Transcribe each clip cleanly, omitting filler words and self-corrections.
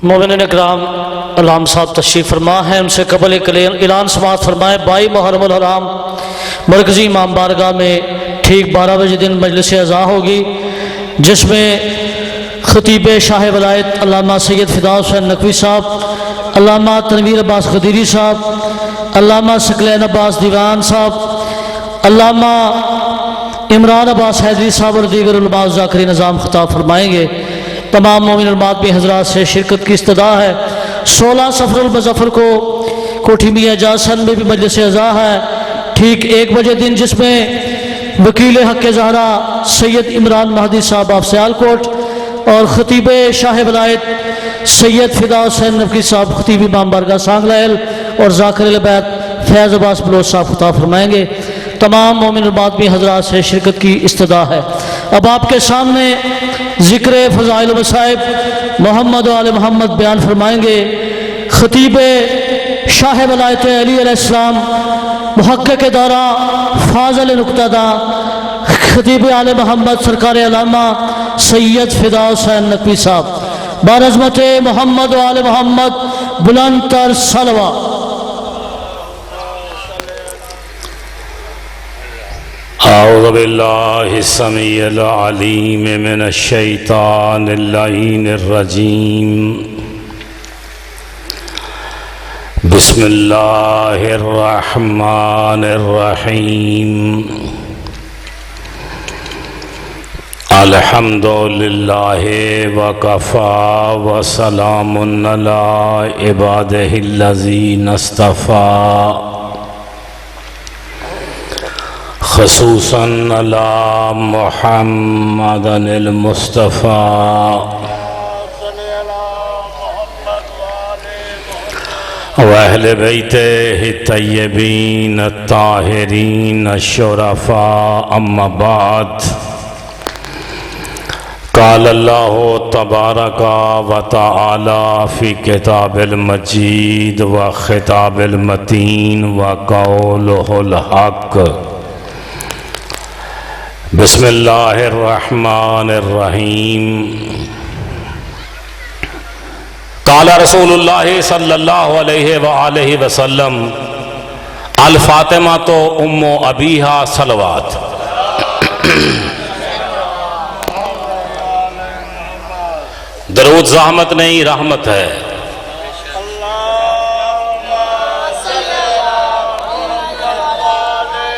मोमिन इकराम अल्लाम साहब तशरीफ़ फरमा है, उनसे कबल ऐलान समात फरमाए। 22 मुहर्रम हराम मरकज़ी इमाम बारगाह में ठीक 12 बजे दिन मजलिस अज़ा होगी, जिसमें ख़तीब शाह वलायत अल्लामा सैयद फ़िदा हुसैन नकवी साहब, अल्लामा तनवीर अब्बास ख़दीरी साहब, अल्लामा सकलैन अब्बास दीवान साहब, अल्लामा इमरान अब्बास हैदरी साहब और दीगर उलमा ज़ाकिरीन निज़ाम ख़िताब फरमाएँगे। तमाम मोमिन उम्मत भी हज़रात से शिरकत की इस्तदा है। 16 सफ़रुल मुज़फ़्फ़र को कोठी मियां जासन में भी मजलिस अज़ा है ठीक 1 बजे दिन, जिसमें वकील हक़ ज़हरा सैयद इमरान महदी साहब आप सियालकोट और ख़तीब शाह वलायत सैयद फ़िदा हुसैन नकवी साहब ख़तीब इमाम बारगाह सांगलाइल और ज़ाकिर बैत फैज़ अब्बास बलोच साहब ख़िताब फरमाएँगे। तमाम मोमिन उम्मत भी हज़रात से शिरकत की इस्तदा है। अब आपके सामने ज़िक्र फ़ज़ाइल मसाइब मोहम्मद आल मोहम्मद बयान फरमाएँगे। ख़तीब शाह वलायत अली अलैहिस्सलाम मुहक्किक़ दौरा फ़ाज़िल नुक़्तादा ख़तीब आल मोहम्मद सरकार अल्लामा सैयद फ़िदा हुसैन नकवी साहब बारज़मत मोहम्मद आल मोहम्मद बुलंद तर सलवा। औज़ु बिल्लाहि समीइल अलीम मिनश शैतानिर लाइनिर रजीम। बिस्मिल्लाहिर रहमानिर रहीम। अल्हम्दुलिल्लाहि व कफ़ा व सलामुन अला इबादिहिल्लज़ीना इस्तफ़ा ख़ुसूसन अला मुहम्मदिल मुस्तफ़ा व अहले बैतिहि तय्यबीन ताहिरीन शुरफ़ा। अम्मा बाद, क़ाल अल्लाहु तबारका व तआला फ़ी किताबिल मजीद व ख़िताबिल मतीन व क़ौलुहुल हक़। बिस्मिल्लाहिर रहमानिर रहीम। क़ाल रसूलुल्लाह सल्लल्लाहु अलैहि व आलिहि वसल्लम अल फ़ातिमा तो उम्मु अबीहा सलवात। दरूद ज़हमत नहीं, रहमत है।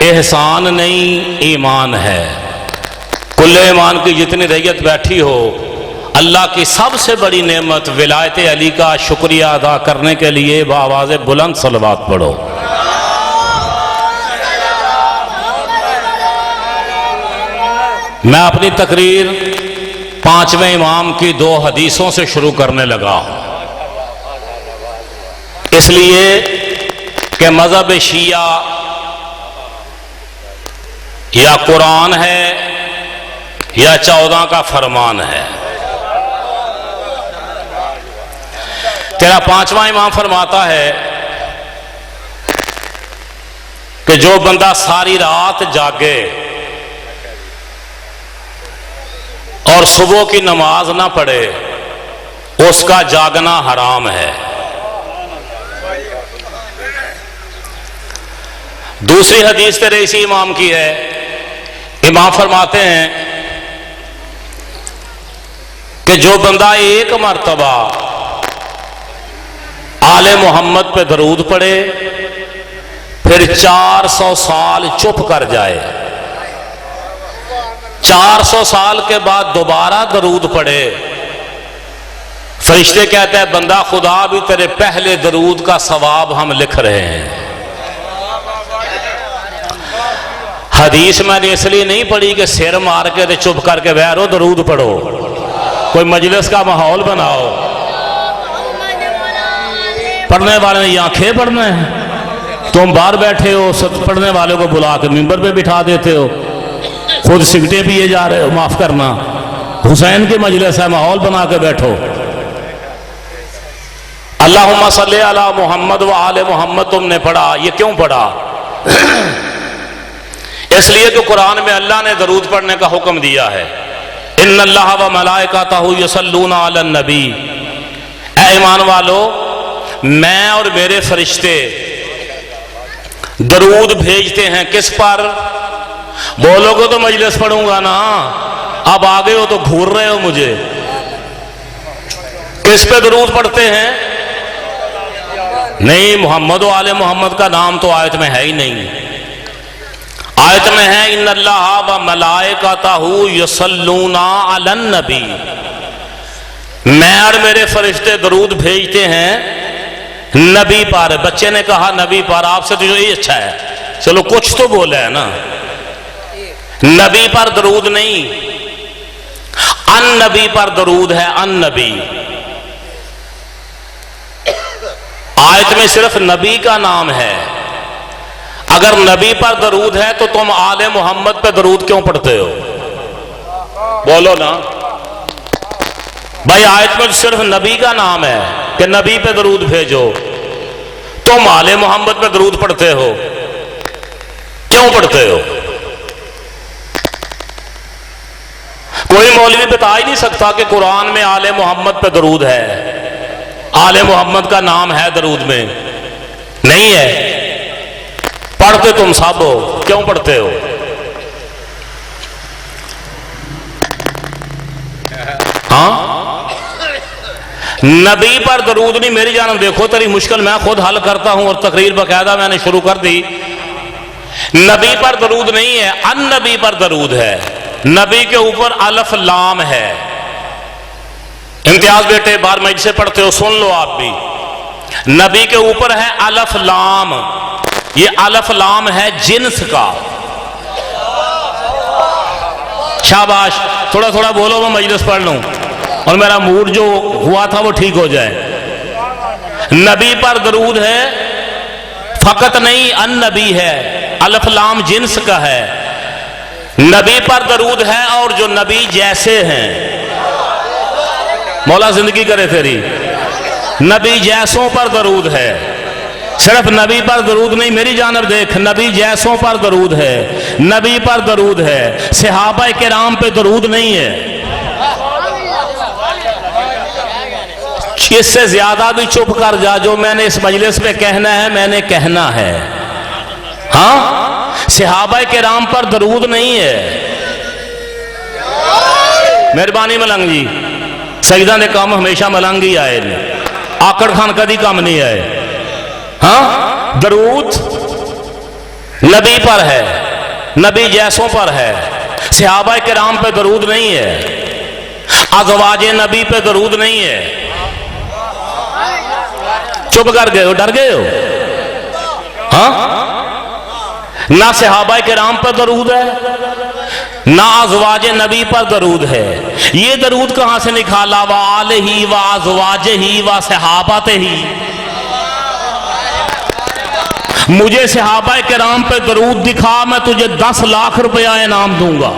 एहसान नहीं, ईमान है। कुल्ले ईमान की जितनी रैयत बैठी हो, अल्लाह की सबसे बड़ी नेमत विलायत अली का शुक्रिया अदा करने के लिए बावाज़ बुलंद सलवात पढ़ो। मैं अपनी तकरीर 5वें इमाम की 2 हदीसों से शुरू करने लगा हूं, इसलिए कि मज़हब शिया या कुरान है या 14 का फरमान है। तेरा 5वां इमाम फरमाता है कि जो बंदा सारी रात जागे और सुबह की नमाज ना पढ़े, उसका जागना हराम है। दूसरी हदीस तेरे इसी इमाम की है। इमाम फरमाते हैं कि जो बंदा एक मर्तबा आले मोहम्मद पे दरूद पढ़े, फिर 400 साल चुप कर जाए, 400 साल के बाद दोबारा दरूद पढ़े, फरिश्ते कहते हैं बंदा खुदा भी तेरे पहले दरूद का सवाब हम लिख रहे हैं। हदीस मैंने इसलिए नहीं पढ़ी कि सिर मार के तो चुप करके बैठो, दरूद पढ़ो। कोई मजलिस का माहौल बनाओ, पढ़ने वाले ने आंखें पढ़ना है, तुम बाहर बैठे हो, सब पढ़ने वालों को बुला के मिंबर पे बिठा देते हो, खुद सिगरेटें पिए जा रहे हो। माफ करना, हुसैन के मजलिस है, माहौल बना के बैठो। अल्लाहुम्मा सल्ली अला मोहम्मद व आले मोहम्मद तुमने पढ़ा, ये क्यों पढ़ा? इसलिए कि कुरान में अल्लाह ने दरूद पढ़ने का हुक्म दिया है। इन्नल्लाह व मलाइकातहू युसल्लूना अलन नबी। ईमान वालों, मैं और मेरे फरिश्ते दरूद भेजते हैं किस पर? बोलोगे तो मजलिस पढ़ूंगा ना, अब आ गए हो तो घूर रहे हो मुझे। किस पे दरूद पढ़ते हैं? नहीं, मोहम्मद व आले मोहम्मद का नाम तो आयत में है ही नहीं। आयत में है इन्नल्लाह व मलाइकतहू यसल्लूना अलन नबी, मैं और मेरे फरिश्ते दरूद भेजते हैं नबी पर। बच्चे ने कहा नबी पर, आपसे तो ये अच्छा है, चलो कुछ तो बोला है ना। नबी पर दरूद नहीं, अन नबी पर दरूद है। अन नबी आयत में सिर्फ नबी का नाम है। अगर नबी पर दरूद है तो तुम आले मोहम्मद पे दरूद क्यों पढ़ते हो? बोलो ना भाई, आयत में सिर्फ नबी का नाम है कि नबी पे दरूद भेजो, तुम आले मोहम्मद पे दरूद पढ़ते हो, क्यों पढ़ते हो? कोई मौलवी बता ही नहीं सकता कि कुरान में आले मोहम्मद पे दरूद है, आले मोहम्मद का नाम है दरूद में? नहीं है। पढ़ते तुम सब हो, क्यों पढ़ते हो? हाँ, नबी पर दरूद नहीं। मेरी जानब देखो, तेरी मुश्किल मैं खुद हल करता हूं और तकरीर बकायदा मैंने शुरू कर दी। नबी पर दरूद नहीं है, अन नबी पर दरूद है। नबी के ऊपर अलफ लाम है। इम्तियाज बेटे बार मज से पढ़ते हो, सुन लो आप भी। नबी के ऊपर है अलफ लाम। ये अलफ लाम है जिन्स का। शाबाश, थोड़ा थोड़ा बोलो, मैं मजलिस पढ़ लूं और मेरा मूड जो हुआ था वो ठीक हो जाए। नबी पर दरूद है, फकत नहीं अन नबी है, अलफ लाम जिन्स का है। नबी पर दरूद है और जो नबी जैसे हैं, मौला जिंदगी करे तेरी, नबी जैसों पर दरूद है। सिर्फ नबी पर दरूद नहीं, मेरी जानब देख, नबी जैसों पर दरूद है, नबी पर दरूद है। सहाबा किराम पे दरूद नहीं है। इससे ज्यादा भी चुप कर जा, जो मैंने इस मजलिस पे कहना है मैंने कहना है। हाँ, सहाबा किराम पर दरूद नहीं है। मेहरबानी मलंग जी, सईदा ने काम हमेशा मलंग ही आए ने, आकड़ खान कभी कम नहीं आए। हाँ, दरूद नबी पर है, नबी जैसों पर है। सहाबा किराम पे दरूद नहीं है, अज़वाजे नबी पे दरूद नहीं है। चुप कर गए हो, डर गए हो? हाँ, ना सहाबा किराम पर दरूद है, ना अज़वाजे नबी पर दरूद है। ये दरूद कहां से निकाला? व आलिही व अज़वाजिही व सहाबतिही। मुझे सहाबा किराम पे दरूद दिखा, मैं तुझे 10 लाख रुपया इनाम दूंगा।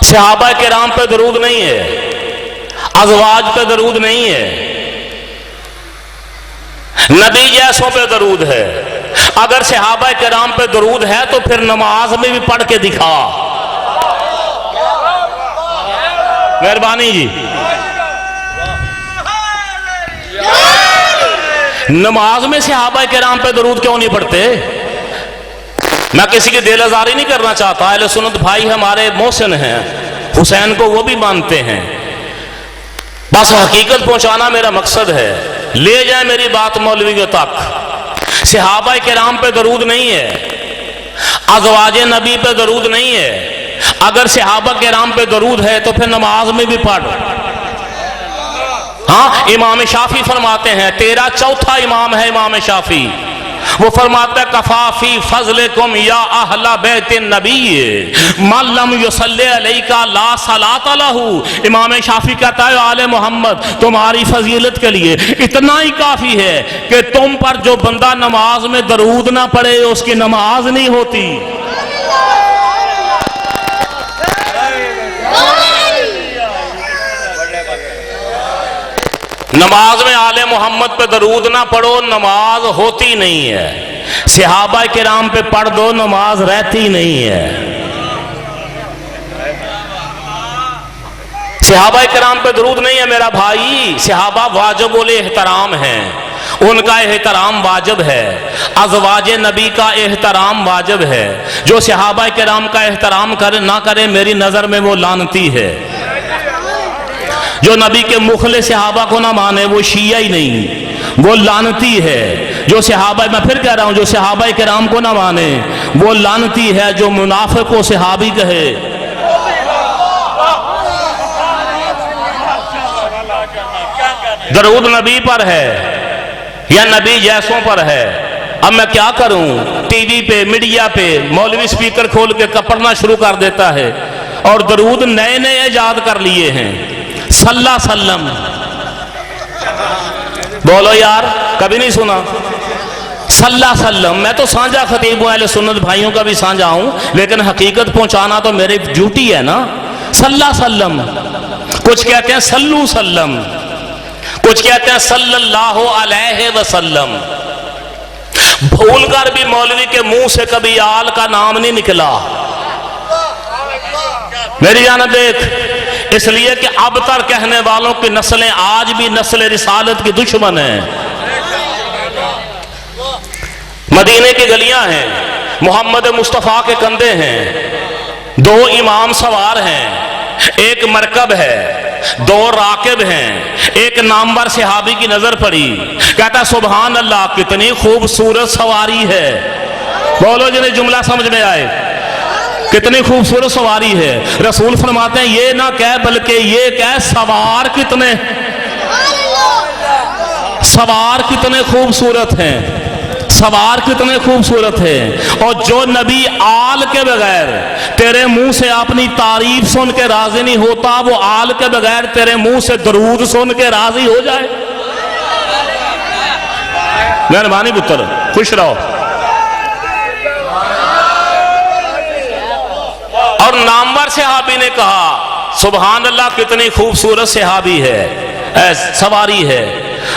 सहाबा किराम पे दरूद नहीं है, अज़वाज पे दरूद नहीं है, नबी जैसों पे दरूद है। अगर सहाबा किराम पे दरूद है तो फिर नमाज में भी पढ़ के दिखा। मेहरबानी जी, नमाज में सहाबा किराम पे दरूद क्यों नहीं पढ़ते? मैं किसी की दिल आजारी नहीं करना चाहता। अहले सुन्नत भाई हमारे मोहसिन हैं, हुसैन को वो भी मानते हैं। बस हकीकत पहुंचाना मेरा मकसद है। ले जाए मेरी बात मौलवियों तक। सहाबा किराम पे दरूद नहीं है, अज़वाजे नबी पे दरूद नहीं है। अगर सहाबा किराम पे दरूद है तो फिर नमाज में भी पढ़। हाँ, इमाम शाफी फरमाते हैं, तेरा चौथा इमाम है इमाम शाफी, वो फरमाता है कफाफी फजलकुम या अहला बैत नबी मल्लम युसल्ली अलैका ला सलात लहू। इमाम शाफी कहता है, आले मोहम्मद तुम्हारी फजीलत के लिए इतना ही काफी है कि तुम पर जो बंदा नमाज में दरूद ना पढ़े उसकी नमाज नहीं होती। नमाज में आले मोहम्मद पे दरूद ना पढ़ो, नमाज होती नहीं है। सहाबा किराम पे पढ़ दो, नमाज रहती नहीं है। सहाबा कराम पे दरूद नहीं है मेरा भाई, सहाबा वाजिबुल एहतराम हैं, उनका एहतराम वाजिब है। अज़वाज नबी का एहतराम वाजिब है। जो सहाबा कराम का एहतराम करे ना करे मेरी नज़र में वो लानती है। जो नबी के मुखले सहाबा को ना माने वो शिया ही नहीं, वो लानती है। जो सहाबा, मैं फिर कह रहा हूं, जो सहाबा कराम को ना माने वो लानती है। जो मुनाफिक को सहाबी कहे, दरूद नबी पर है या नबी जैसों पर है। अब मैं क्या करूं, टीवी पे मीडिया पे मौलवी स्पीकर खोल के पढ़ना शुरू कर देता है और दरूद नए नए ईजाद कर लिए हैं। सल्ला सल्लम बोलो यार, कभी नहीं सुना सल्ला सल्लम। मैं तो साझा खतीब हूं, अहले सुन्नत भाइयों का भी साझा हूं, लेकिन हकीकत पहुंचाना तो मेरी ड्यूटी है ना। सल्ला सल्लम, कुछ कहते हैं सल्लू सल्लम, कुछ कहते हैं सल्लल्लाहु अलैहि वसल्लम। भूलकर भी मौलवी के मुंह से कभी आल का नाम नहीं निकला। मेरी जान देख, इसलिए कि अब तक कहने वालों की नस्लें आज भी नस्ल रिसालत की दुश्मन है। मदीने की गलियां हैं, मोहम्मद मुस्तफ़ा के कंधे हैं, दो इमाम सवार हैं, एक मरकब है, दो राकिब हैं। एक नामवर सहाबी की नजर पड़ी, कहता सुभान अल्लाह कितनी खूबसूरत सवारी है। बोलो जिन्हें जुमला समझ में आए, कितनी खूबसूरत सवारी है। रसूल फरमाते हैं ये ना कह बल्कि ये कह सवार कितने, सवार कितने खूबसूरत हैं, सवार कितने खूबसूरत है। और जो नबी आल के बगैर तेरे मुंह से अपनी तारीफ सुन के राजी नहीं होता, वो आल के बगैर तेरे मुंह से दरूद सुन के राजी हो जाए। मेहरबानी पुत्र, खुश रहो। और नामवर सहाबी ने कहा सुभान अल्लाह कितनी खूबसूरत सहाबी है, सवारी है।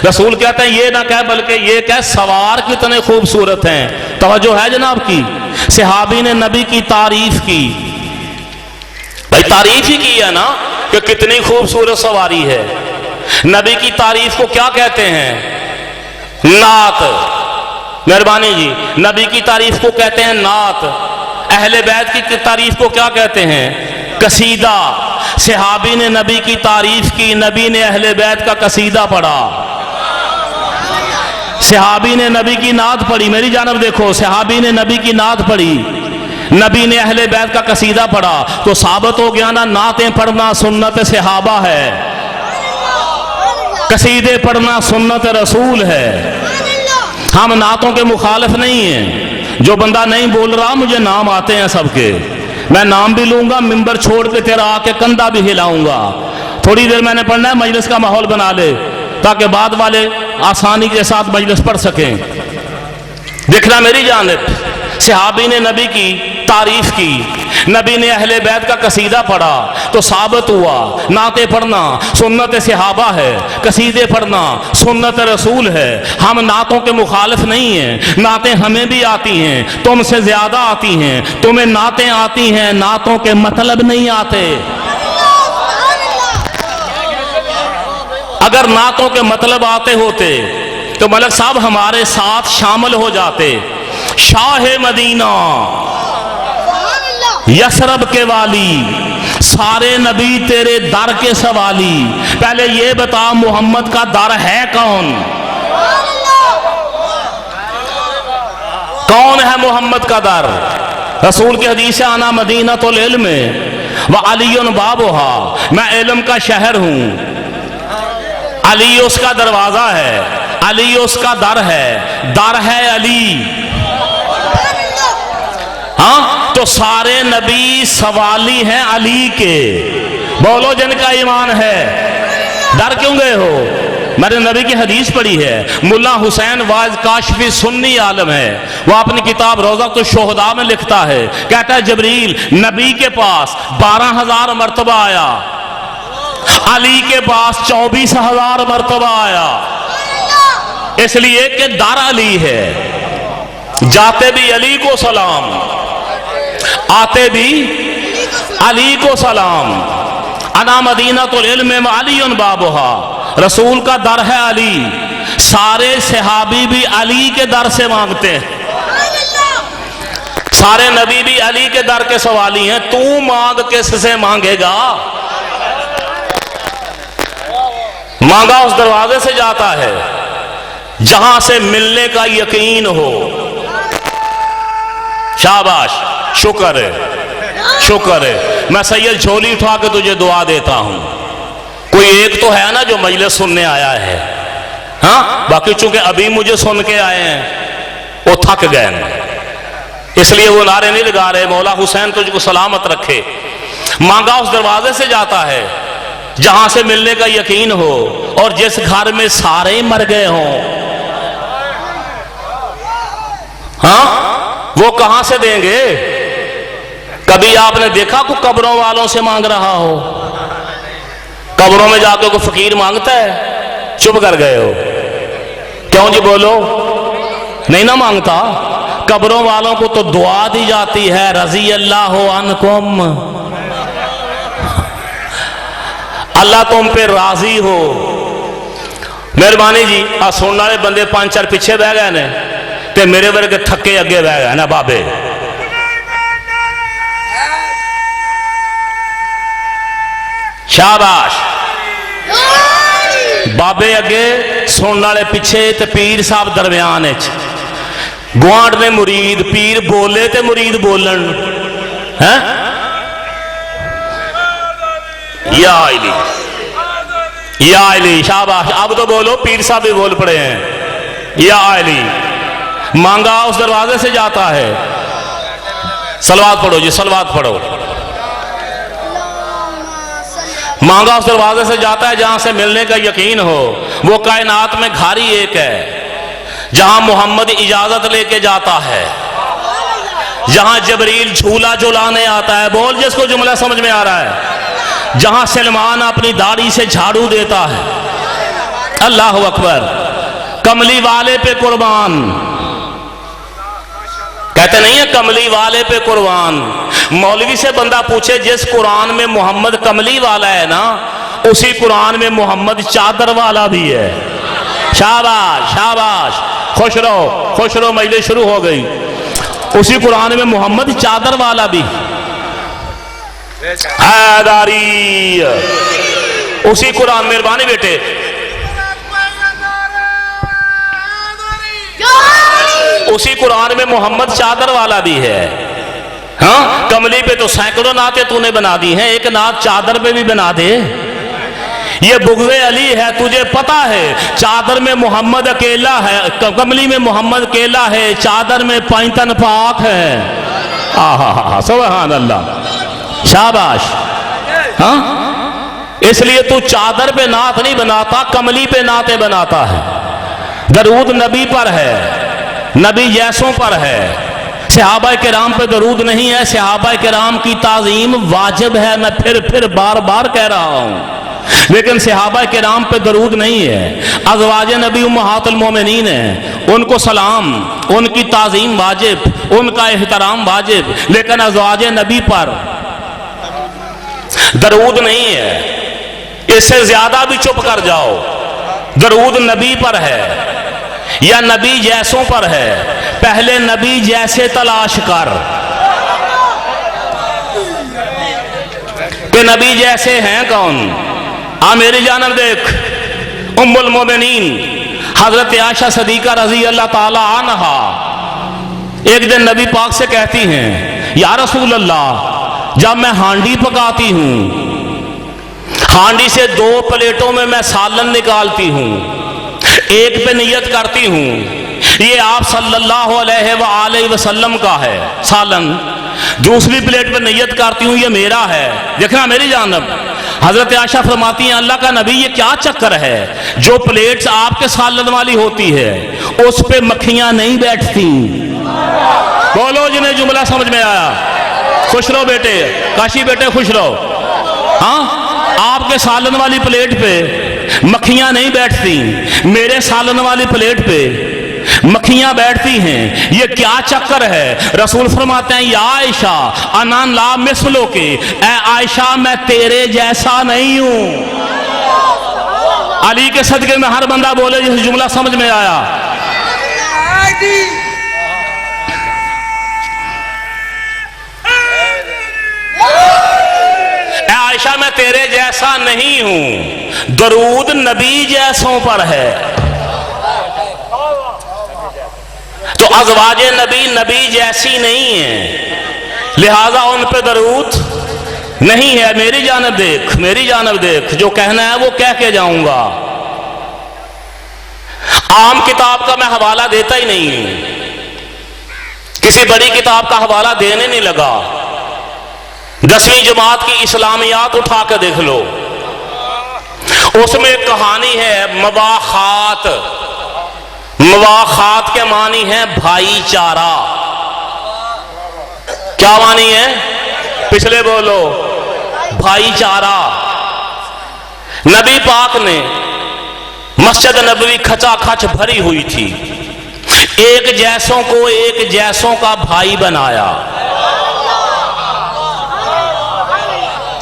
रसूल कहते हैं ये ना कह बल्कि ये कह सवार कितने खूबसूरत हैं। तवज्जो है जनाब की, सहाबी ने नबी की तारीफ की। भाई तारीफ ही की है ना कि कितनी खूबसूरत सवारी है। नबी की तारीफ को क्या कहते हैं? नात। मेहरबानी जी, नबी की तारीफ को कहते हैं नात। अहले बैत की तारीफ को क्या कहते हैं? कसीदा। सहाबी ने नबी की तारीफ की, नबी ने अहले बैत का कसीदा पढ़ा। सहाबी ने नबी की नात पढ़ी, मेरी जानब देखो, सहाबी ने नबी की नात पढ़ी, नबी ने अहले बैत का कसीदा पढ़ा, तो साबित हो गया ना नातें पढ़ना सुन्नत सहाबा है, कसीदे पढ़ना सुन्नत रसूल है। हम नातों के मुखालिफ नहीं हैं। जो बंदा नहीं बोल रहा, मुझे नाम आते हैं सबके, मैं नाम भी लूंगा, मिंबर छोड़ के तेरा आके कंधा भी हिलाऊंगा। थोड़ी देर मैंने पढ़ना है, मजलिस का माहौल बना ले ताकि बाद वाले आसानी के साथ मजलिस पढ़ सकें। देखना मेरी जानिब, सहाबी ने नबी की तारीफ की, नबी ने अहले बैत का कसीदा पढ़ा, तो साबित हुआ नाते पढ़ना सुन्नत सहाबा है, कसीदे पढ़ना सुन्नत रसूल है। हम नातों के मुखालिफ नहीं हैं, नातें हमें भी आती हैं, तुमसे ज्यादा आती हैं। तुम्हें नातें आती हैं, नातों के मतलब नहीं आते। अगर नातों के मतलब आते होते तो मलक साहब हमारे साथ शामिल हो जाते। शाह मदीना यसरब के वाली, सारे नबी तेरे दर के सवाली। पहले ये बता मोहम्मद का दर है कौन? कौन है मोहम्मद का दर? रसूल की हदीस से आना मदीना तो इल्म व अलीयुन बाबुहा, मैं इल्म का शहर हूं, अली उसका दरवाजा है, अली उसका दर है अली। हाँ, तो सारे नबी सवाली हैं अली के। बोलो जिनका ईमान है, डर क्यों गए हो? मैंने नबी की हदीस पढ़ी है। मुल्ला हुसैन वाज काशफी सुन्नी आलम है, वो अपनी किताब रोज़ा तो शोहदा में लिखता है, कहता है जबरील नबी के पास 12,000 मरतबा आया, अली के पास 24,000 मरतबा आया। इसलिए कि दर अली है, जाते भी अली को सलाम, आते भी अली को सलाम। अना मदीनतुल इल्म व अलीयुन बाबुहा, रसूल का दर है अली, सारे सहाबी भी अली के दर से मांगते हैं, सारे नबी भी अली के दर के सवाली हैं। तू मांग किससे मांगेगा? मांगा उस दरवाजे से जाता है जहां से मिलने का यकीन हो। शाबाश, शुक्र है, शुक्र है। मैं सैयद झोली उठा के तुझे दुआ देता हूं। कोई एक तो है ना जो मजलिस सुनने आया है, हाँ, बाकी चूंकि अभी मुझे सुन के आए हैं वो थक गए, इसलिए वो नारे नहीं लगा रहे मौला हुसैन तुझको सलामत रखे। मांगा उस दरवाजे से जाता है जहां से मिलने का यकीन हो, और जिस घर में सारे ही मर गए हों, हाँ, वो कहां से देंगे? कभी आपने देखा कोई कब्रों वालों से मांग रहा हो? कब्रों में जाकर कोई फकीर मांगता है? चुप कर गए हो, क्यों जी? बोलो, नहीं ना मांगता। कब्रों वालों को तो दुआ दी जाती है, रजी अल्लाह अन्कुम, अल्लाह तुम पे राजी हो। मेहरबानी जी, आ सुनने वाले बंदे 5-4 पीछे बह गए ने ते मेरे वर्गे थके अगे बह गए ना बाबे। शाबाश, बाबे अगे, सुनने वाले पीछे, ते पीर साहब दरम्यान। गुआंढ ने मुरीद, पीर बोले ते मुरीद बोलन है। या अली, या अली, शाबाश। अब तो बोलो, पीर साहब भी बोल पड़े हैं। या अली, मांगा उस दरवाजे से जाता है। सलवात पढ़ो जी, सलवात पढ़ो। मांगा उस दरवाजे से जाता है जहां से मिलने का यकीन हो। वो कायनात में घर ही एक है जहां मोहम्मद इजाजत लेके जाता है, जहां जबरील झूला झुलाने आता है। बोल जिसको जुमला समझ में आ रहा है। जहां सलमान अपनी दाढ़ी से झाड़ू देता है। अल्लाह अकबर। कमली वाले पे कुर्बान, कहते नहीं है कमली वाले पे कुर्बान। मौलवी से बंदा पूछे जिस कुरान में मोहम्मद कमली वाला है ना, उसी कुरान में मोहम्मद चादर वाला भी है। शाबाश, शाबाश, खुश रहो, खुश रहो, मजलिस शुरू हो गई। उसी कुरान में मोहम्मद चादर वाला भी हैदारी, उसी कुरान। मेहरबानी बेटे, उसी कुरान में मोहम्मद चादर वाला भी है। हाँ, कमली पे तो सैकड़ों नाते तूने बना दी हैं, एक नात चादर पे भी बना दे। ये बुग़्ज़े अली है, तुझे पता है। चादर में मोहम्मद अकेला है, कमली में मोहम्मद अकेला है, चादर में पैंतन पाक है। आहा, सुभान अल्लाह, शाबाश। हाँ, इसलिए तू चादर पे नात नहीं बनाता, कमली पे नाते बनाता है। दरूद नबी पर है, नबी जैसों पर है। सहाबा किराम पे दरूद नहीं है। सहाबा किराम की ताज़ीम वाजिब है, मैं फिर बार बार कह रहा हूं, लेकिन सहाबा किराम पे दरूद नहीं है। अज़वाज नबी उम्महातुल मोमिनीन है, उनको सलाम, उनकी ताज़ीम वाजिब, उनका एहतराम वाजिब, लेकिन अज़वाज नबी पर दरूद नहीं है। इससे ज्यादा भी चुप कर जाओ। दरूद नबी पर है या नबी जैसों पर है, पहले नबी जैसे तलाश कर कि नबी जैसे हैं कौन। आ मेरी जानब देख, उम्मुल मोमिनीन हजरत आयशा सदीका रजी अल्लाह ताला अन्हा एक दिन नबी पाक से कहती हैं, या रसूल अल्लाह, जब मैं हांडी पकाती हूं, हांडी से 2 प्लेटों में मैं सालन निकालती हूं, एक पे नियत करती हूं ये आप सल्लल्लाहु अलैहि वसल्लम का है सालन, दूसरी प्लेट पे नियत करती हूं ये मेरा है। देखना मेरी जानब, हजरत आयशा फरमाती हैं, अल्लाह का नबी ये क्या चक्कर है, जो प्लेट्स आपके सालन वाली होती है उस पे मक्खियां नहीं बैठती। बोलो जिन्हें जुमला समझ में आया, खुश रहो बेटे, काशी बेटे खुश रहो। हाँ, आपके सालन वाली प्लेट पे मक्खियां नहीं बैठती, मेरे सालन वाली प्लेट पे मक्खियां बैठती हैं, ये क्या चक्कर है? रसूल फरमाते हैं या आयशा अना ला मिसलो के, ऐ आयशा मैं तेरे जैसा नहीं हूं। अली के सदके में हर बंदा बोले जिस जुमला समझ में आया। आयशा मैं तेरे जैसा नहीं हूं, दरूद नबी जैसों पर है। तो अज़वाजे नबी नबी जैसी नहीं है, लिहाजा उन पे दरूद नहीं है। मेरी जानब देख, मेरी जानब देख, जो कहना है वो कह के जाऊंगा। आम किताब का मैं हवाला देता ही नहीं हूं, किसी बड़ी किताब का हवाला देने नहीं लगा। 10वीं जमात की इस्लामियात उठा के देख लो, उसमें एक कहानी है मवाखात। मवाखात के मानी है भाईचारा। क्या मानी है? पिछले बोलो, भाईचारा। नबी पाक ने मस्जिद नबवी खचाखच भरी हुई थी, एक जैसों को एक जैसों का भाई बनाया।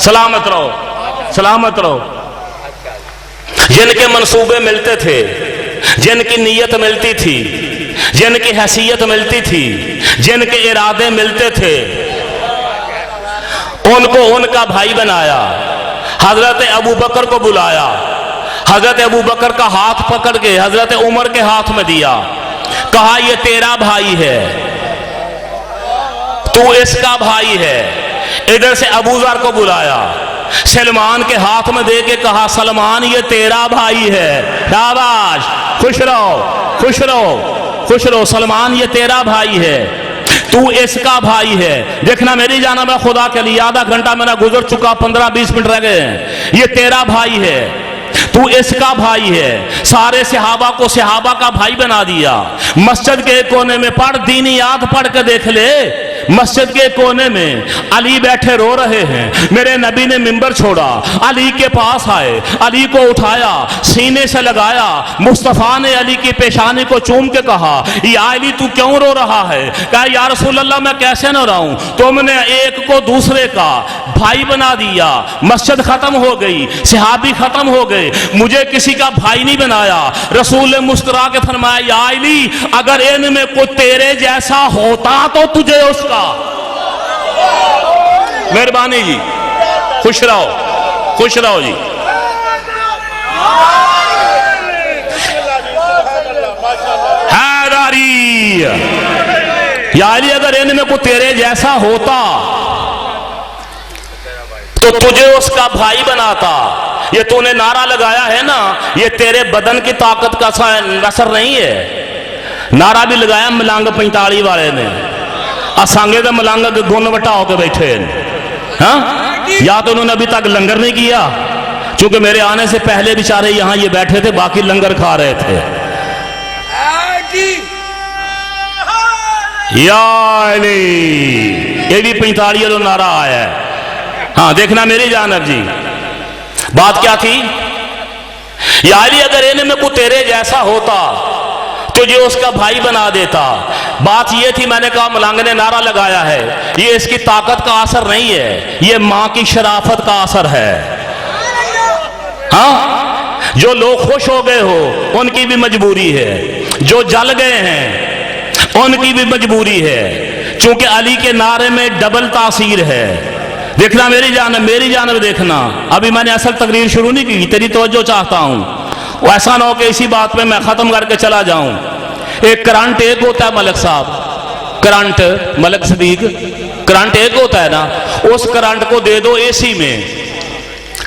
सलामत रहो, सलामत रहो। जिनके मंसूबे मिलते थे, जिनकी नीयत मिलती थी, जिनकी हैसियत मिलती थी, जिनके इरादे मिलते थे, उनको उनका भाई बनाया। हजरत अबू बकर को बुलाया, हजरत अबू बकर का हाथ पकड़ के हजरत उमर के हाथ में दिया, कहा ये तेरा भाई है, तू इसका भाई है। इधर से अबू ज़र को बुलाया, सलमान के हाथ में दे के कहा सलमान ये तेरा भाई है, शाबाश, खुश रहो, खुश रहो, खुश रहो, सलमान ये तेरा भाई है, तू इसका भाई है। देखना मेरी जाना, मैं खुदा के लिए आधा घंटा मेरा गुजर चुका, 15-20 मिनट रह गए हैं। ये तेरा भाई है, तू इसका भाई है। सारे सहाबा को सहाबा का भाई बना दिया। मस्जिद के कोने में पढ़, दीनी याद पढ़ के देख ले, मस्जिद के कोने में अली बैठे रो रहे हैं। मेरे नबी ने मिंबर छोड़ा, अली के पास आए, अली को उठाया, सीने से लगाया। मुस्तफ़ा ने अली की पेशानी को चूम के कहा या अली तू क्यों रो रहा है? कहा या रसूल अल्लाह मैं कैसे न रहूं, तुमने एक को दूसरे का भाई बना दिया, मस्जिद खत्म हो गई, सहाबी खत्म हो गए, मुझे किसी का भाई नहीं बनाया। रसूल ने मुस्कुरा के फरमाया या अली अगर इनमें कोई तेरे जैसा होता तो तुझे उसका। मेहरबानी जी, खुश रहो, खुश रहो जी। हैदारी या अली अगर इनमें कोई तेरे जैसा होता तो तुझे उसका भाई बनाता। ये तूने नारा लगाया है ना, ये तेरे बदन की ताकत का असर नहीं है। नारा भी लगाया मलंग 45 वाले ने, असांगे तो मलंग गुन वटा होकर बैठे। हाँ, या तो उन्होंने अभी तक लंगर नहीं किया, क्योंकि मेरे आने से पहले बेचारे यहां ये बैठे थे, बाकी लंगर खा रहे थे। या ये भी 45 वाला नारा आया है। हाँ देखना मेरी जानब जी, बात क्या थी? यारी अगर इनमें कोई तेरे जैसा होता तुझे उसका भाई बना देता। बात ये थी, मैंने कहा मलंग ने नारा लगाया है, ये इसकी ताकत का असर नहीं है, ये मां की शराफत का असर है। हाँ, जो लोग खुश हो गए हो उनकी भी मजबूरी है, जो जल गए हैं उनकी भी मजबूरी है, क्योंकि अली के नारे में डबल तासीर है। देखना मेरी जानब देखना, अभी मैंने असल तकरीर शुरू नहीं की, तेरी तवज्जो चाहता हूं। वो ऐसा ना हो कि इसी बात पे मैं खत्म करके चला जाऊं। एक करंट एक होता है मलक साहब, करंट मलक सदीक, करंट एक होता है ना, उस करंट को दे दो एसी में,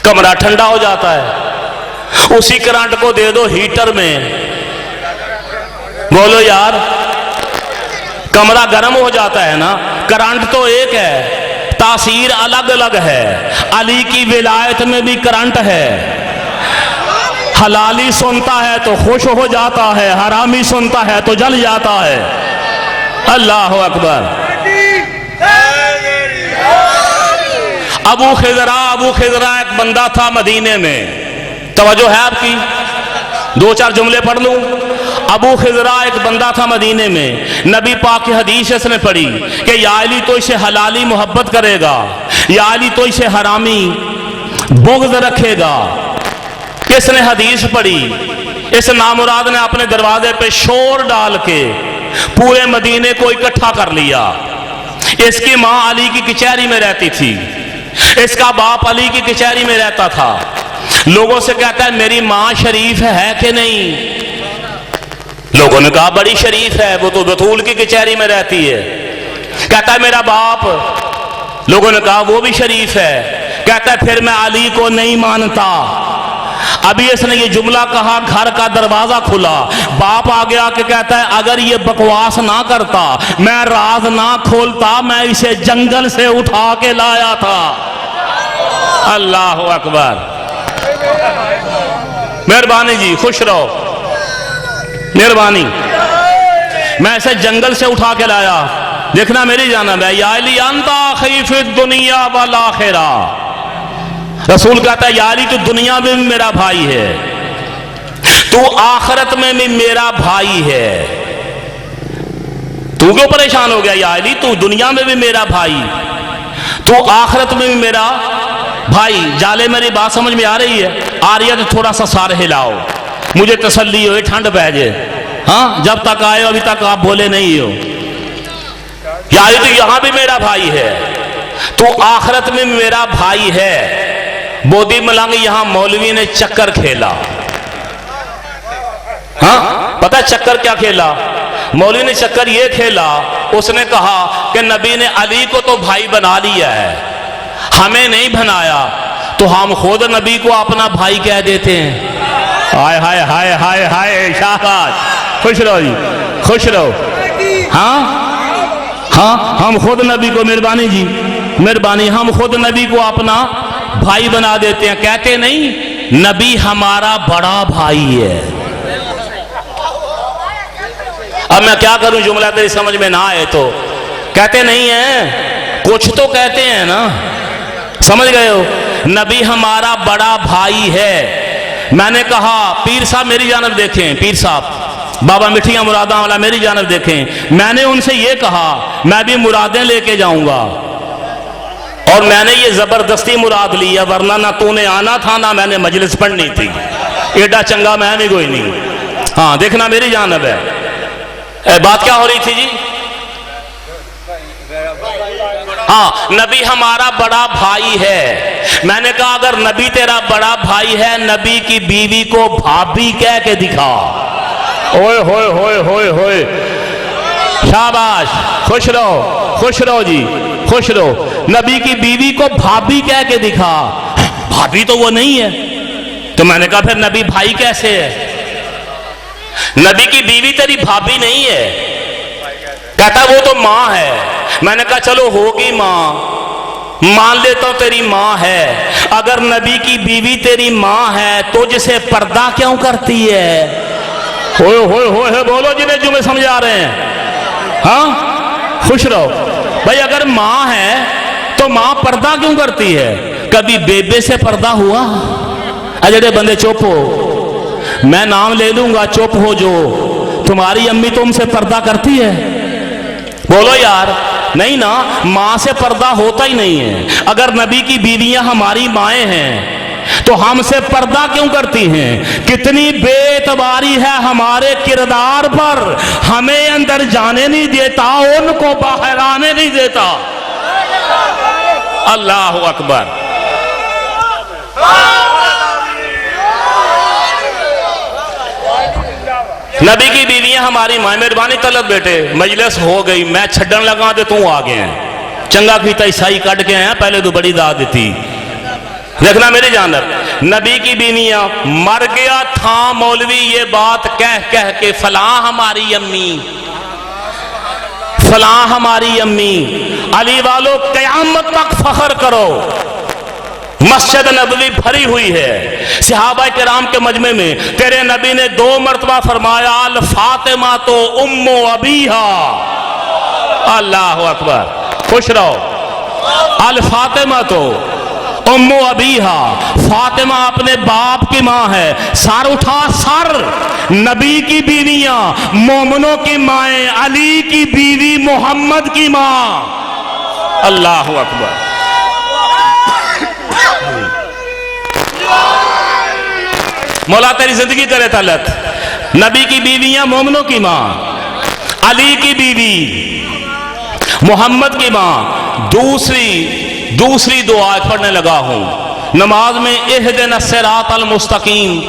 कमरा ठंडा हो जाता है। उसी करंट को दे दो हीटर में, बोलो यार, कमरा गर्म हो जाता है ना। करंट तो एक है, तासीर अलग अलग है। अली की विलायत में भी करंट है। हलाली सुनता है तो खुश हो जाता है, हरामी सुनता है तो जल जाता है। अल्लाह अकबर। अबू खिजरा एक बंदा था मदीने में, तवज्जो है आपकी? दो चार जुमले पढ़ लूं। अबू खिजरा एक बंदा था मदीने में, नबी पाक की हदीस इसने पढ़ी कि या अली तो इसे हलाली मोहब्बत करेगा, या अली तो इसे हरामी बुग़्ज़ रखेगा। किसने हदीस पढ़ी? इस नामुराद ने अपने दरवाजे पे शोर डाल के पूरे मदीने को इकट्ठा कर लिया। इसकी माँ अली की कचहरी में रहती थी, इसका बाप अली की कचहरी में रहता था। लोगों से कहता है मेरी माँ शरीफ है कि नहीं? लोगों ने कहा बड़ी शरीफ है, वो तो बतूल की कचहरी में रहती है। कहता है मेरा बाप, लोगों ने कहा वो भी शरीफ है। कहता है फिर मैं अली को नहीं मानता। अभी इसने ये जुमला कहा, घर का दरवाजा खुला, बाप आगे आके कहता है अगर ये बकवास ना करता, मैं राज ना खोलता, मैं इसे जंगल से उठा के लाया था। अल्लाह अकबर। मेहरबानी जी, खुश रहो, मेहरबानी। मैं इसे जंगल से उठा के लाया। देखना मेरी जानब है, या अली अंता खीफ दुनिया वल आखिरा। रसूल कहता है या अली तू दुनिया में भी मेरा भाई है, तू आखिरत में भी मेरा भाई है। तू क्यों परेशान हो गया या अली? तू दुनिया में भी मेरा भाई, तू आखिरत में भी मेरा भाई। जाले मेरी बात समझ में आ रही है? आ रही है तो थोड़ा सा सार हिलाओ, मुझे तसल्ली हो, ठंड बह जाए। हाँ, जब तक आए अभी तक आप बोले नहीं हो। या अली तो यहां भी मेरा भाई है, तू आखिरत में भी मेरा भाई है। बोदी मलंग यहां मौलवी ने चक्कर खेला। हाँ, पता है चक्कर क्या खेला? मौलवी ने चक्कर ये खेला, उसने कहा कि नबी ने अली को तो भाई बना लिया है, हमें नहीं बनाया, तो हम खुद नबी को अपना भाई कह देते हैं। हाय हाय हाय हाय हाय, शाबाश, खुश रहो जी, खुश रहो। हाँ हाँ, हम खुद नबी को, मेहरबानी जी, मेहरबानी, हम खुद नबी को अपना भाई बना देते हैं। कहते नहीं नबी हमारा बड़ा भाई है। अब मैं क्या करूं, जुमला तेरी समझ में ना आए तो? कहते नहीं है, कुछ तो कहते हैं ना, समझ गए हो? नबी हमारा बड़ा भाई है। मैंने कहा पीर साहब मेरी जानब देखें, पीर साहब बाबा मिठिया मुरादा वाला मेरी जानब देखें। मैंने उनसे ये कहा मैं भी मुरादें लेके जाऊंगा, और मैंने ये जबरदस्ती मुराद लिया, वरना ना तूने आना था ना मैंने मजलिस पढ़नी थी। एडा चंगा मैं भी कोई नहीं। हाँ, देखना मेरी जानब है। बात क्या हो रही थी जी? हाँ, नबी हमारा बड़ा भाई है। मैंने कहा अगर नबी तेरा बड़ा भाई है, नबी की बीवी को भाभी कह के दिखा। ओए होए होए होए होए, शाबाश, खुश रहो, खुश रहो जी, खुश रहो। नबी की बीवी को भाभी कह के दिखा। भाभी तो वो नहीं है। तो मैंने कहा फिर नबी भाई कैसे है? नबी की बीवी तेरी भाभी नहीं है। कहता वो तो माँ है। मैंने कहा चलो होगी माँ, मान लेता हूं तेरी माँ है। अगर नबी की बीवी तेरी माँ है तो जिसे पर्दा क्यों करती है? होए होए होए, बोलो जिन्हें जुमे समझ आ रहे हैं। हाँ, खुश रहो भाई। अगर माँ है तो माँ पर्दा क्यों करती है? कभी बेबे से पर्दा हुआ? अजड़े बंदे चुप हो, मैं नाम ले लूंगा, चुप हो जो। तुम्हारी अम्मी तुमसे पर्दा करती है? बोलो यार, नहीं ना, माँ से पर्दा होता ही नहीं है। अगर नबी की बीवियां हमारी माएँ हैं तो हमसे पर्दा क्यों करती हैं? कितनी बेतबारी है हमारे किरदार पर, हमें अंदर जाने नहीं देता, उनको बाहर आने नहीं देता। अल्लाह अकबर। नबी की बीवियां हमारी मां। मेहरबानी तलब बेटे, मजलिस हो गई, मैं छड्डन लगा तो तू आ गए हैं। चंगा कीता ईसाई कट के हैं, पहले तो बड़ी दाद दी। देखना मेरी जानब, नबी की बीवियां, मर गया था मौलवी ये बात कह कह के, फलां हमारी अम्मी, फलां हमारी अम्मी। अली वालों कयामत तक फख्र करो, मस्जिद नबवी भरी हुई है। सहाबा किराम के मजमे में तेरे नबी ने 2 मरतबा फरमाया अल फातिमा तो उम्मो अबीहा। अल्लाह अकबर, खुश रहो। अल फातिमा तो, उम्मु अबीहा, फातिमा अपने बाप की माँ है। सर उठा सर, नबी की बीवियां मोमिनों की माएँ, अली की बीवी मोहम्मद की माँ। अल्लाह अकबर। मौला तेरी जिंदगी करे तलत। नबी की बीवियां मोमिनों की माँ, अली की बीवी मोहम्मद की माँ। दूसरी दुआ पढ़ने लगा हूं नमाज में, इहदिना सिरातल मुस्तकीम,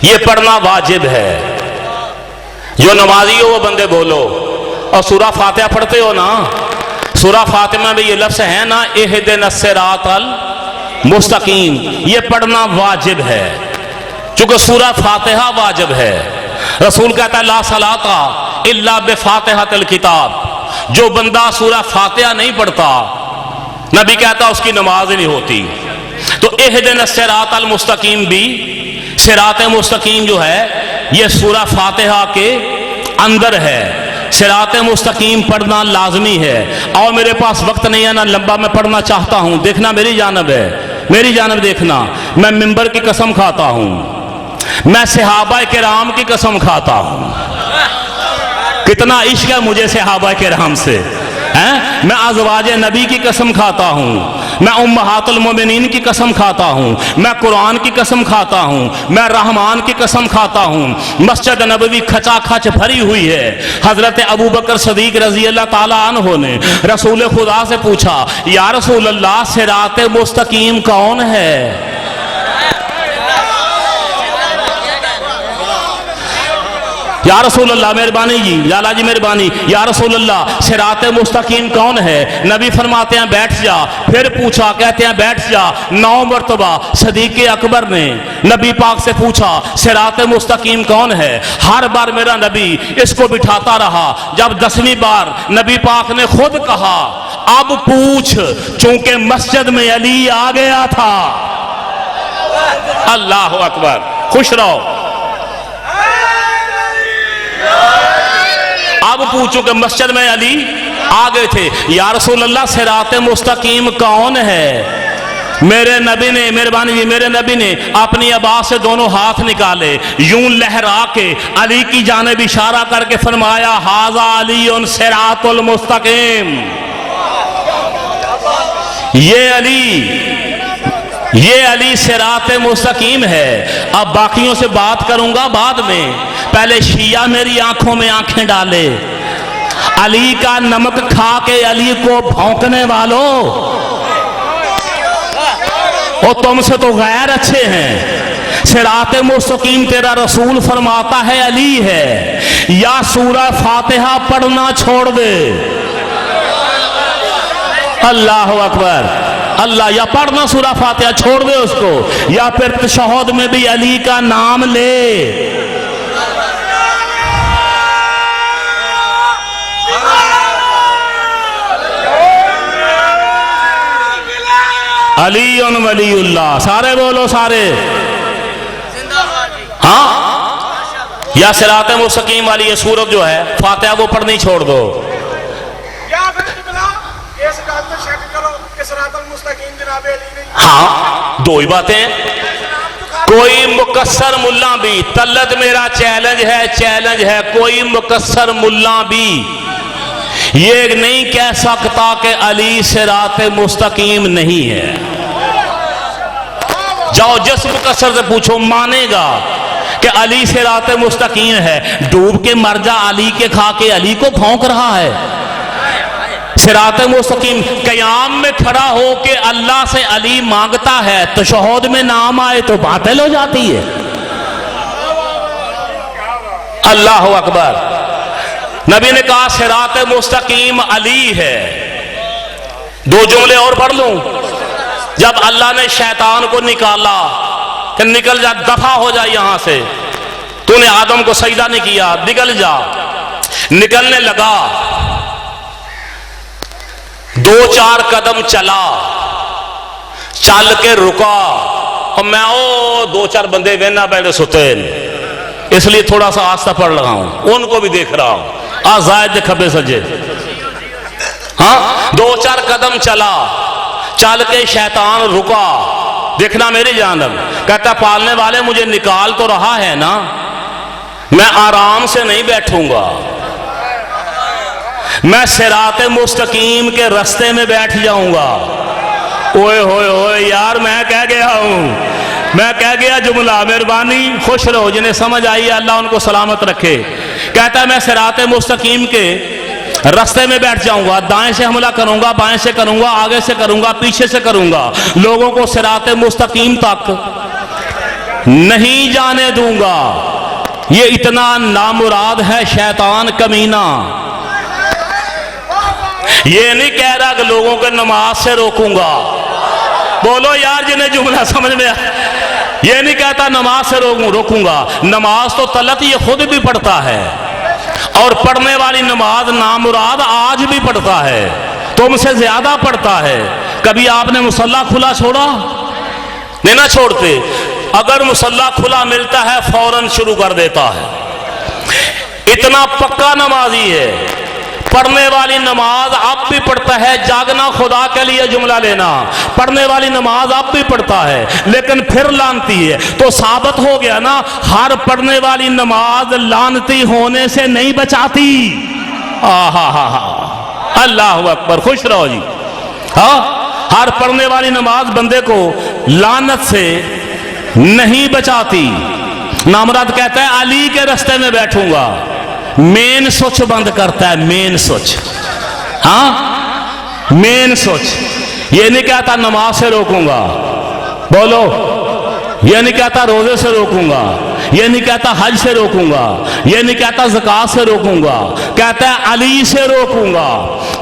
ये पढ़ना वाजिब है। जो नमाजी हो वो बंदे बोलो। और सूरा फातिहा पढ़ते हो ना, सूरा फातिहा में ये लफ्ज है ना, इहदिना सिरातल मुस्तकीम, ये पढ़ना वाजिब है। चूंकि सूरा फातिहा वाजिब है। रसूल कहता है ला सलाता इल्ला बिफातिहातिल किताब, जो बंदा सूरा फातिहा नहीं पढ़ता, नबी कहता उसकी नमाज नहीं होती। तो इहदिना सिरातल मुस्तकीम भी, सिरात मुस्तकीम जो है ये सूरा फातिहा के अंदर है। सिरात मुस्तकीम पढ़ना लाजमी है। और मेरे पास वक्त नहीं है ना लंबा मैं पढ़ना चाहता हूं, देखना मेरी जानब है, मेरी जानब देखना। मैं मिंबर की कसम खाता हूं, मैं सहाबा किराम की कसम खाता हूं। कितना इश्क है मुझे सहाबा किराम से, हैं? मैं अज़वाजे नबी की कसम खाता हूं, मैं उम्महातुल मोमिनीन की कसम खाता हूं, मैं कुरान की कसम खाता हूं, मैं रहमान की कसम खाता हूं। मस्जिद नबवी खचाखच भरी हुई है। हजरत अबू बकर सदीक रजी अल्लाह ताला अन्हु ने रसूल खुदा से पूछा, या रसूल अल्लाह सिरात मुस्तकीम कौन है? या रसूल अल्लाह मेहरबानी जी, लाला जी मेहरबानी, या रसूल अल्लाह सिरात मुस्तकीम कौन है? नबी फरमाते हैं बैठ जा। फिर पूछा, कहते हैं बैठ जा। 9 मरतबा सदीक अकबर ने नबी पाक से पूछा सिरात मुस्तकीम कौन है। हर बार मेरा नबी इसको बिठाता रहा। जब 10वीं बार नबी पाक ने खुद कहा अब पूछ, चूंकि मस्जिद में अली आ गया था। अल्लाह अकबर, खुश रहो। अब पूछो कि मस्जिद में अली आ गए थे। या रसूल अल्लाह सिरात मुस्तकीम कौन है? मेरे नबी ने, मेहरबानी जी, मेरे नबी ने अपनी आवाज से दोनों हाथ निकाले, यूं लहरा के अली की जानिब इशारा करके फरमाया हाजा अली उन सिरातुल मुस्तकीम। ये अली सिरात मुस्तकीम है। अब बाकियों से बात करूंगा बाद में। पहले शिया मेरी आंखों में आंखें डाले। अली का नमक खा के अली को भौंकने वालों, और तुमसे तो गैर अच्छे हैं। सिरात मुस्तकीम तेरा रसूल फरमाता है अली है। या सूरा फातिहा पढ़ना छोड़ दे। अल्लाह अकबर, अल्लाह, या पढ़ना सूरा फातिहा छोड़ दे उसको, या फिर तशहुद में भी अली का नाम ले। अली उन वलीउल्लाह, सारे बोलो सारे। हाँ, या सिरात मुस्तकीम वाली ये सूरत जो है फातिहा वो पढ़नी छोड़ दो। हाँ, दो ही बातें। कोई मुकस्सर मुल्ला भी, तल्लत मेरा चैलेंज है, कोई मुकस्सर मुल्ला भी ये नहीं कह सकता कि अली सिरात मुस्तकीम नहीं है। जाओ जिस मुकस्सर से पूछो मानेगा कि अली सिरात मुस्तकीम है। डूब के मर जा, अली के खा के अली को भौंक रहा है। सिरात मुस्तकीम क़याम में खड़ा हो के अल्लाह से अली मांगता है, तशहुद में नाम आए तो बातिल हो जाती है। अल्लाह अकबर। नबी ने कहा सिरात मुस्तकीम अली है। 2 जुमले और पढ़ लूं। जब अल्लाह ने शैतान को निकाला कि निकल जा, दफा हो जा यहां से, तूने आदम को सजदा नहीं किया, निकल जा। निकलने लगा, 2-4 कदम चला, चल के रुका, और मैं 2-4 बंदे वेना बैठे सुते, इसलिए थोड़ा सा आस्था पढ़ रहा हूं, उनको भी देख रहा हूं। आजाद खब्बे सजे। हाँ, 2-4 कदम चला, चल के शैतान रुका, देखना मेरी जानब, कहता पालने वाले मुझे निकाल तो रहा है ना, मैं आराम से नहीं बैठूंगा, मैं सिराते मुस्तकीम के रास्ते में बैठ जाऊंगा। ओए होए होए यार, मैं कह गया हूं, मैं कह गया जुमला, मेहरबानी खुश रहो, जिन्हें समझ आई अल्लाह उनको सलामत रखे। कहता है मैं सिराते मुस्तकीम के रास्ते में बैठ जाऊंगा, दाएं से हमला करूंगा, बाएं से करूंगा, आगे से करूंगा, पीछे से करूंगा, लोगों को सिराते मुस्तकीम तक नहीं जाने दूंगा। ये इतना नामुराद है शैतान कमीना। ये नहीं कह रहा कि लोगों को नमाज से रोकूंगा, बोलो यार जिन्हें जुमला समझ में। ये नहीं कहता नमाज से रोकूंगा, नमाज तो तलत ये खुद भी पढ़ता है, और पढ़ने वाली नमाज नामुराद आज भी पढ़ता है, तुमसे ज्यादा पढ़ता है। कभी आपने मुसल्ला खुला छोड़ा? नहीं ना छोड़ते। अगर मुसल्ला खुला मिलता है फौरन शुरू कर देता है, इतना पक्का नमाजी है। पढ़ने वाली नमाज आप भी पढ़ता है, जागना खुदा के लिए जुमला लेना, पढ़ने वाली नमाज आप भी पढ़ता है, लेकिन फिर लानती है। तो साबित हो गया ना, हर पढ़ने वाली नमाज लानती होने से नहीं बचाती। अल्लाह अकबर, खुश रहो जी। हाँ, हर पढ़ने वाली नमाज बंदे को लानत से नहीं बचाती। नामराद कहता है अली के रास्ते में बैठूंगा, मेन स्विच बंद करता है, मेन स्विच। हाँ, मेन स्विच। ये नहीं कहता नमाज से रोकूंगा, बोलो, ये नहीं कहता रोजे से रोकूंगा, ये नहीं कहता हज से रोकूंगा, ये नहीं कहता ज़कात से रोकूंगा, कहता है अली से रोकूंगा,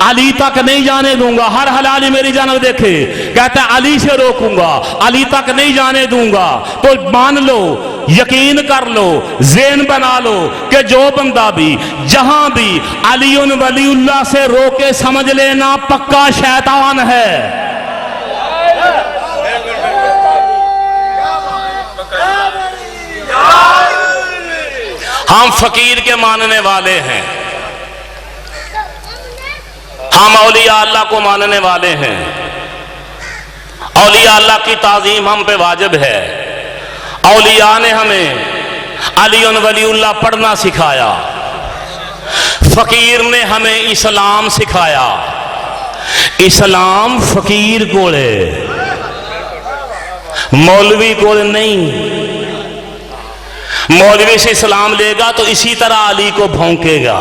अली तक नहीं जाने दूंगा। हर हलाली मेरी जानब देखे, कहता है अली से रोकूंगा, अली तक नहीं जाने दूंगा। तो मान लो, यकीन कर लो, ज़ेन बना लो कि जो बंदा भी जहां भी अलीउन वलीउल्लाह से रोके, समझ लेना पक्का शैतान है। हम फकीर के मानने वाले हैं, हम औलिया अल्लाह को मानने वाले हैं, औलिया अल्लाह की ताजीम हम पे वाजिब है। औलिया ने हमें अलीउन वलीउल्लाह पढ़ना सिखाया, फकीर ने हमें इस्लाम सिखाया। इस्लाम फकीर को मौलवी को नहीं। मौलवी से इस्लाम लेगा तो इसी तरह अली को भौंकेगा।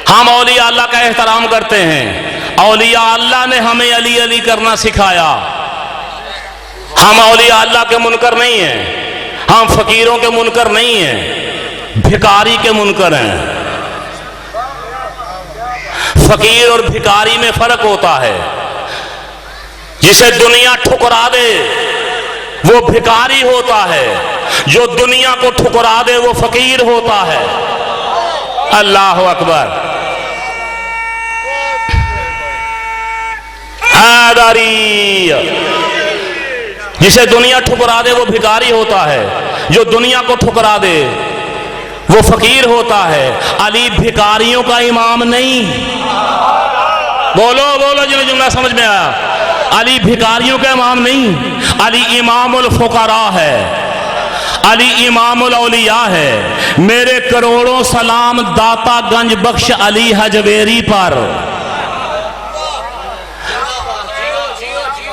हम औलिया अल्लाह का एहतराम करते हैं, औलिया अल्लाह ने हमें अली अली करना सिखाया। हम औलिया अल्लाह के मुनकर नहीं हैं, हम फकीरों के मुनकर नहीं हैं, भिकारी के मुनकर हैं। फकीर और भिकारी में फर्क होता है। जिसे दुनिया ठुकरा दे वो भिकारी होता है, जो दुनिया को ठुकरा दे वो फकीर होता है। अल्लाह अकबर। जिसे दुनिया ठुकरा दे वो भिखारी होता है, जो दुनिया को ठुकरा दे वो फकीर होता है। अली भिखारियों का इमाम नहीं। बोलो बोलो, जिन्हें जुमला समझ में आया। अली भिखारियों का इमाम नहीं, अली इमामुल फुकरा है, अली इमामुल औलिया है। मेरे करोड़ों सलाम दाता गंज बख्श अली हजवेरी पर।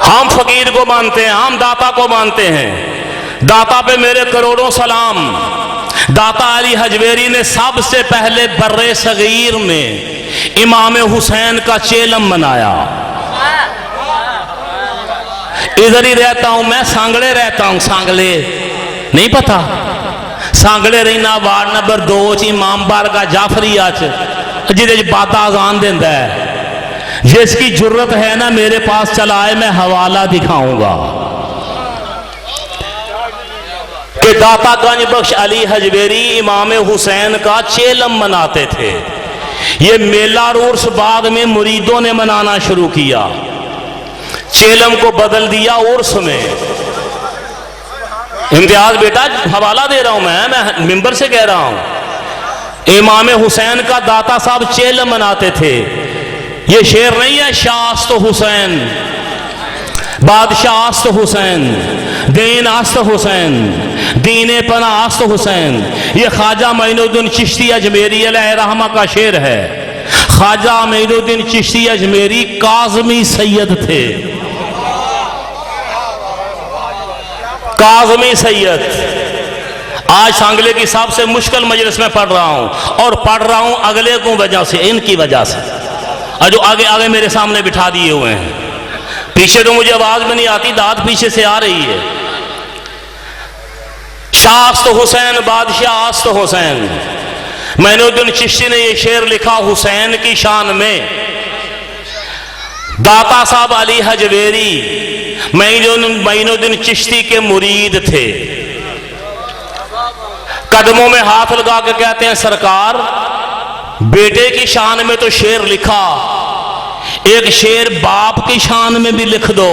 हम फकीर को मानते हैं, हम दाता को मानते हैं। दाता पे मेरे करोड़ों सलाम। दाता अली हजवेरी ने सबसे पहले बर्रे सगीर में इमाम हुसैन का चेलम बनाया। इधर ही रहता हूं मैं, सांगले रहता हूं। सांगले नहीं पता? सांगले रहना वार्ड नंबर 2 च इमाम बारगाह जाफरिया च, जिदे बाता आजान देंदा है। जिसकी जुर्रत है ना मेरे पास चला आए, मैं हवाला दिखाऊंगा कि दाता गंज बख्श अली हजवेरी इमाम हुसैन का चेलम मनाते थे। ये मेला उर्स बाद में मुरीदों ने मनाना शुरू किया, चेलम को बदल दिया उर्स में। इम्तियाज बेटा हवाला दे रहा हूं मैं मिंबर से कह रहा हूं। इमाम हुसैन का दाता साहब चेल मनाते थे। ये शेर नहीं है शास्त हुसैन, बादशाह आस्त हुसैन, दीन आस्त हुसैन, दीन पना आस्त हुसैन। ये ख्वाजा मोइनुद्दीन चिश्ती अजमेरी अलैहिर्रहमा का शेर है। ख्वाजा मोइनुद्दीन चिश्ती अजमेरी काज़मी सैयद थे, काज़मी सैयद। आज सांगले की सबसे मुश्किल मजलिस में पढ़ रहा हूं, और पढ़ रहा हूं अगले को वजह से, इनकी वजह से, और जो आगे आगे मेरे सामने बिठा दिए हुए हैं। पीछे तो मुझे आवाज में नहीं आती, दाद पीछे से आ रही है। शास्त हुसैन बादशाह आस्त हुसैन। मोइनुद्दीन चिश्ती ने यह शेर लिखा हुसैन की शान में। दाता साहब अली हजवेरी मोइनुद्दीन चिश्ती के मुरीद थे। कदमों में हाथ लगा के कहते हैं सरकार, बेटे की शान में तो शेर लिखा, एक शेर बाप की शान में भी लिख दो।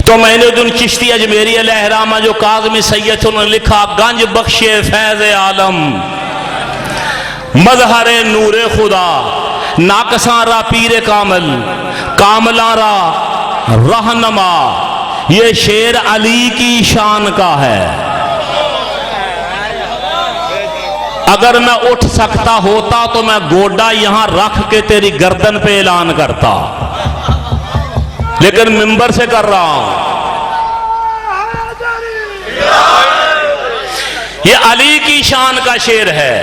तो मोइनुद्दीन चिश्ती अजमेरी अलैहिर्रहमा जो काज़मी सैयद, उन्होंने लिखा गंज बख्शे फैज आलम, मजहरे नूरे खुदा, नाकसारा पीरे कामल, कामलारा रहनमा। ये शेर अली की शान का है। अगर मैं उठ सकता होता तो मैं गोडा यहां रख के तेरी गर्दन पे ऐलान करता, लेकिन मिंबर से कर रहा हूं। ये अली की शान का शेर है,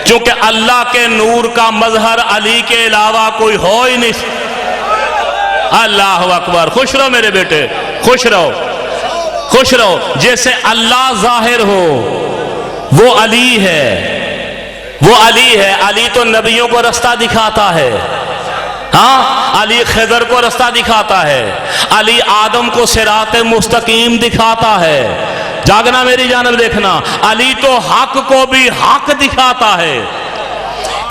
क्योंकि अल्लाह के नूर का मजहर अली के अलावा कोई हो ही नहीं। अल्लाह अकबर। खुश रहो मेरे बेटे, खुश रहो, खुश रहो। जैसे अल्लाह जाहिर हो वो अली है, वो अली है। अली तो नबियों को रास्ता दिखाता है। हाँ, अली खिदर को रास्ता दिखाता है, अली आदम को सिराते मुस्तकीम दिखाता है। जागना मेरी जानब देखना, अली तो हक को भी हक दिखाता है।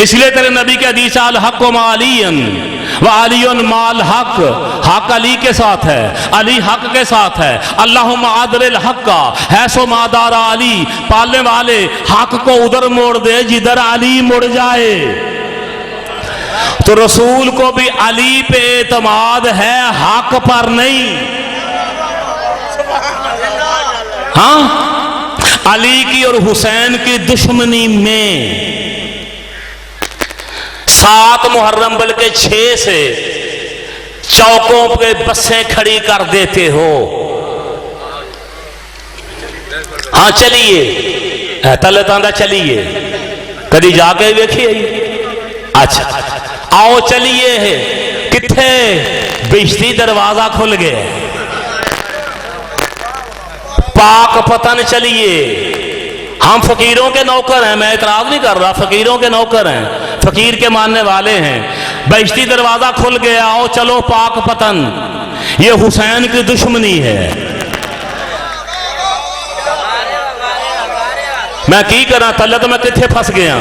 इसलिए तेरे नबी के हदीस अल हक मालियन व अलियन माल हक, हक अली के साथ है, अली हक के साथ है। अल्लाहुम्मा आदरिल हक्का है सो मादारा अली, पालने वाले हक को उधर मोड़ दे जिधर अली मुड़ जाए। तो रसूल को भी अली पे एतमाद है, हक पर नहीं। हाँ, अली की और हुसैन की दुश्मनी में 7 मुहर्रम बल्कि 6 से चौकों पे बसें खड़ी कर देते हो। हाँ चलिए, तले तांदा चलिए, कभी जाके देखिए। अच्छा आओ चलिए, किथे बिजती दरवाजा खुल गया, पाक पतन चलिए। हम फकीरों के नौकर हैं, मैं इतराज नहीं कर रहा, फकीरों के नौकर हैं, फकीर के मानने वाले हैं। बहिश्ती दरवाजा खुल गया, आओ चलो पाक पतन। ये हुसैन की दुश्मनी है। मैं की करा तले तो मैं किथे फंस गया।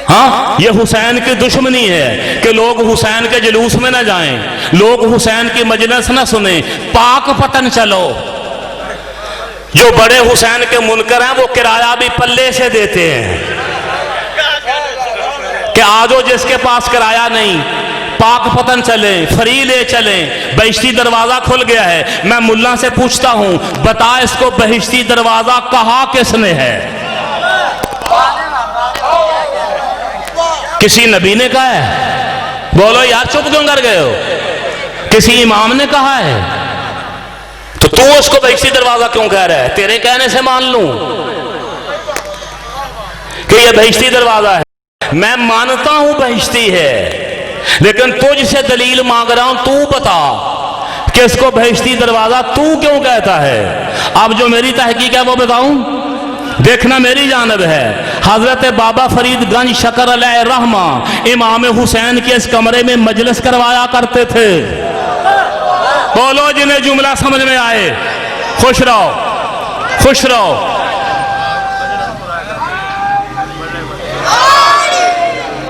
हाँ, ये हुसैन की दुश्मनी है कि लोग हुसैन के जुलूस में ना जाएं, लोग हुसैन की मजलिस ना सुने। पाक पतन चलो। जो बड़े हुसैन के मुनकर हैं वो किराया भी पल्ले से देते हैं कि आजो जिसके पास किराया नहीं, पाक पतन चले, फ्री ले चले। बहिश्ती दरवाजा खुल गया है। मैं मुल्ला से पूछता हूं, बता इसको बहिश्ती दरवाजा कहा किसने है? किसी नबी ने कहा है? बोलो यार, चुप क्यों कर गए हो? किसी इमाम ने कहा है? तो तू उसको बहिश्ती दरवाजा क्यों कह रहा है? तेरे कहने से मान लूं कि यह बहिश्ती दरवाजा है। मैं मानता हूं बहिश्ती है, लेकिन तुझसे दलील मांग रहा हूं। तू बता कि इसको बहिश्ती दरवाजा तू क्यों कहता है? अब जो मेरी तहकीक है वो बताऊं, देखना मेरी जानब है। हजरत बाबा फरीद गंज शकर अलैहिर्रहमा इमाम हुसैन के इस कमरे में मजलिस करवाया करते थे। बोलो जिन्हें जुमला समझ में आए, खुश रहो, खुश रहो।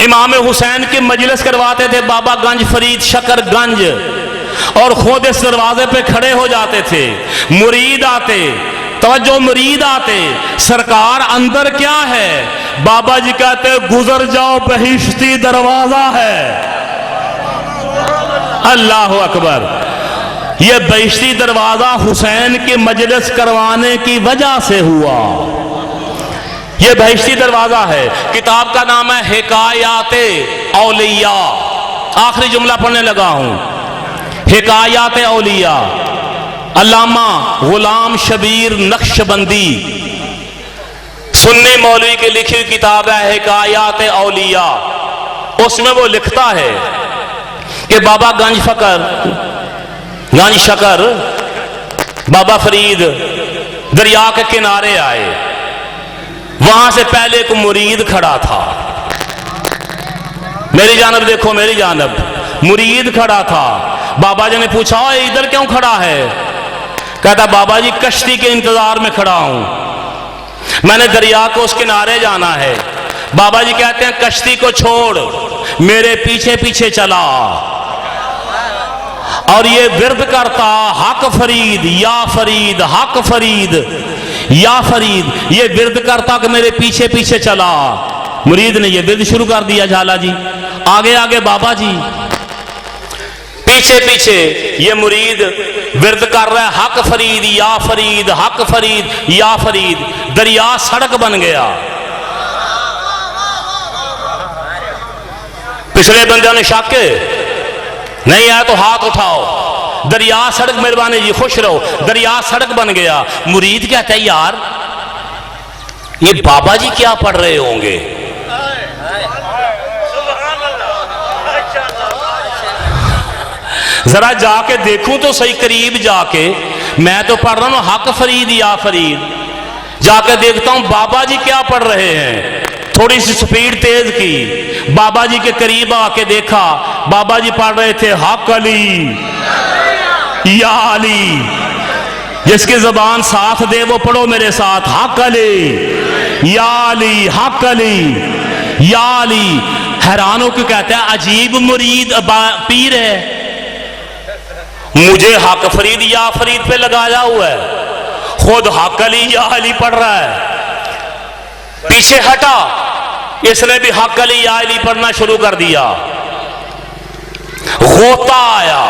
इमाम हुसैन की मजलिस करवाते थे बाबा गंज फरीद शकर गंज, और खुद इस दरवाजे पे खड़े हो जाते थे। मुरीद आते, तवज्जो, मुरीद आते, सरकार अंदर क्या है? बाबा जी कहते गुजर जाओ बहिश्ती दरवाजा है। अल्लाह अकबर। ये बहिश्ती दरवाजा हुसैन की मजलिस करवाने की वजह से हुआ। ये बहिश्ती दरवाजा है। किताब का नाम है हिकायाते औलिया। आखिरी जुमला पढ़ने लगा हूं। हिकायाते औलिया, अल्लामा गुलाम शबीर नक्शबंदी सुन्नी मौलवी की लिखी हुई किताब है हिकायाते औलिया। उसमें वो लिखता है कि बाबा गंज शकर बाबा फरीद दरिया के किनारे आए। वहां से पहले एक मुरीद खड़ा था। मेरी जानब देखो, मेरी जानब मुरीद खड़ा था। बाबा जी ने पूछा इधर क्यों खड़ा है? कहता बाबा जी कश्ती के इंतजार में खड़ा हूं, मैंने दरिया को उस किनारे जाना है। बाबा जी कहते हैं कश्ती को छोड़, मेरे पीछे पीछे चला। और ये विर्द करता हक फरीद या फरीद, हक फरीद या फरीद, ये विर्द करता कि मेरे पीछे पीछे चला। मुरीद ने ये विर्द शुरू कर दिया। झाला जी आगे आगे, बाबा जी पीछे पीछे। ये मुरीद विर्द कर रहा है हक फरीद या फरीद, हक फरीद या फरीद। दरिया सड़क बन गया। पिछले बंदे ने शक नहीं आया तो हाथ उठाओ। दरिया सड़क, मेहरबानी जी खुश रहो, दरिया सड़क बन गया। मुरीद कहता है यार ये बाबा जी क्या पढ़ रहे होंगे? जरा जाके देखूं तो सही, करीब जाके। मैं तो पढ़ रहा हूं हक फरीद या फरीद। जाके देखता हूं बाबा जी क्या पढ़ रहे हैं। थोड़ी सी स्पीड तेज की, बाबा जी के करीब आके देखा, बाबा जी पढ़ रहे थे हक अली या अली। जिसकी जबान साथ दे वो पढ़ो मेरे साथ, हक अली या अली, हक अली या अली। हैरान होकर कहता है अजीब मुरीद पीर है, मुझे हक फरीद या फरीद पे लगाया हुआ है, खुद हक अली या अली पढ़ रहा है। पीछे हटा, इसने भी हक अली या अली पढ़ना शुरू कर दिया। गोता आया।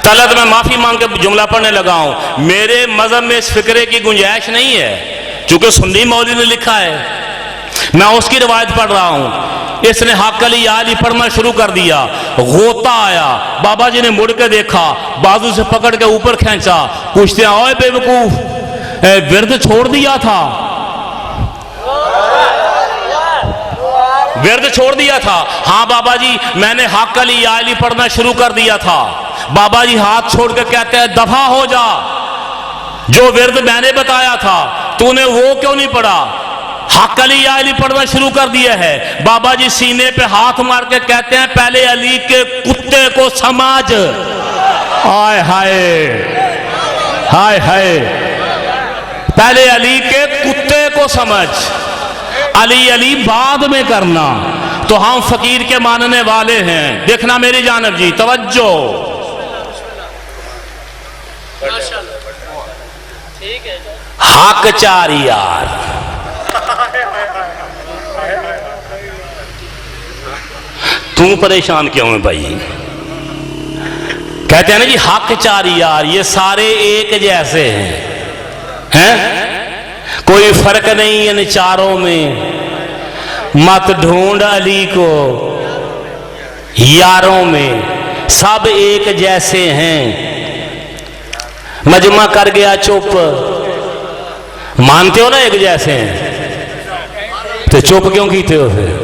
तलत में माफी मांग के जुमला पढ़ने लगा हूं। मेरे मजहब में इस फिक्रे की गुंजाइश नहीं है, चूंकि सुन्नी मौलवी ने लिखा है, मैं उसकी रिवायत पढ़ रहा हूं। इसने हक अली या अली पढ़ना शुरू कर दिया। गोता आया। बाबा जी ने मुड़ के देखा, बाजू से पकड़ के ऊपर खींचा। पूछते हैं ओए बेवकूफ, विर्द छोड़ दिया था? विर्द छोड़ दिया था? हाँ बाबा जी, मैंने हक अली या अली पढ़ना शुरू कर दिया था। बाबा जी हाथ छोड़ के कहते हैं दफा हो जा, जो विर्द मैंने बताया था तूने वो क्यों नहीं पढ़ा? हक अली या अली पढ़ना शुरू कर दिया है। बाबा जी सीने पे हाथ मार के कहते हैं पहले अली के कुत्ते को समझ। हाय हाय हाय हाय, पहले अली के कुत्ते को समझ, अली अली बाद में करना। तो हम फकीर के मानने वाले हैं। देखना मेरी जानब जी, तवज्जो। हक चार यार, तू परेशान क्यों है भाई? कहते हैं ना जी हक चार यार, ये सारे एक जैसे हैं? कोई फर्क नहीं इन चारों में। मत ढूंढ अली को यारों में, सब एक जैसे हैं। मजमा कर गया चुप, मानते हो ना एक जैसे हैं, तो चुप क्यों कीते हो फिर?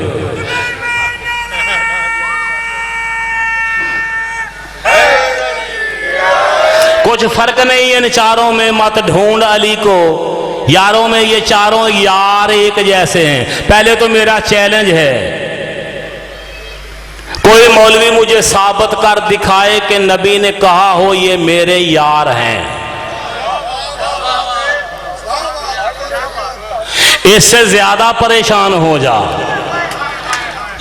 कुछ फर्क नहीं इन चारों में, मत ढूंढ अली को यारों में, ये चारों यार एक जैसे हैं। पहले तो मेरा चैलेंज है, कोई मौलवी मुझे साबित कर दिखाए कि नबी ने कहा हो ये मेरे यार हैं। इससे ज्यादा परेशान हो जा।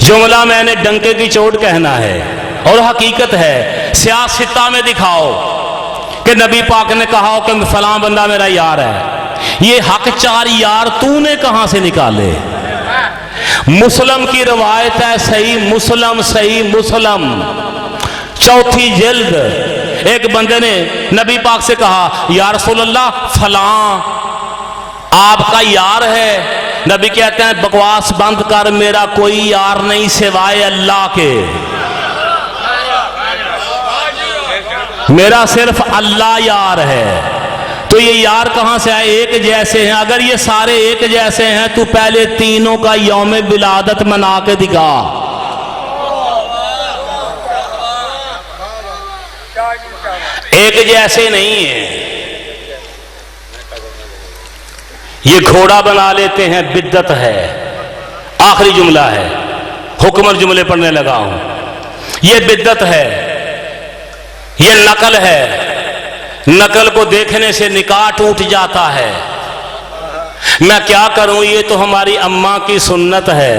जुमला मैंने डंके की चोट कहना है और हकीकत है। सियासता में दिखाओ कि नबी पाक ने कहा हो कि फलां बंदा मेरा यार है। ये हक 4 यार तूने कहां से निकाले? मुस्लिम की रवायत है, सही मुस्लिम 4 जिल्द, एक बंदे ने नबी पाक से कहा या रसूल अल्लाह फलां आपका यार है। नबी कहते हैं बकवास बंद कर, मेरा कोई यार नहीं सिवाय अल्लाह के, मेरा सिर्फ अल्लाह यार है। तो ये यार कहां से आए? एक जैसे हैं। अगर ये सारे एक जैसे हैं तो पहले तीनों का यौम विलादत मना के दिखा। एक जैसे नहीं है। ये घोड़ा बना लेते हैं, बिद्दत है। आखिरी जुमला है, हुक्मर जुमले पढ़ने लगा हूं। ये बिद्दत है, ये नकल है। नकल को देखने से निकाह टूट जाता है। मैं क्या करूं, ये तो हमारी अम्मा की सुन्नत है।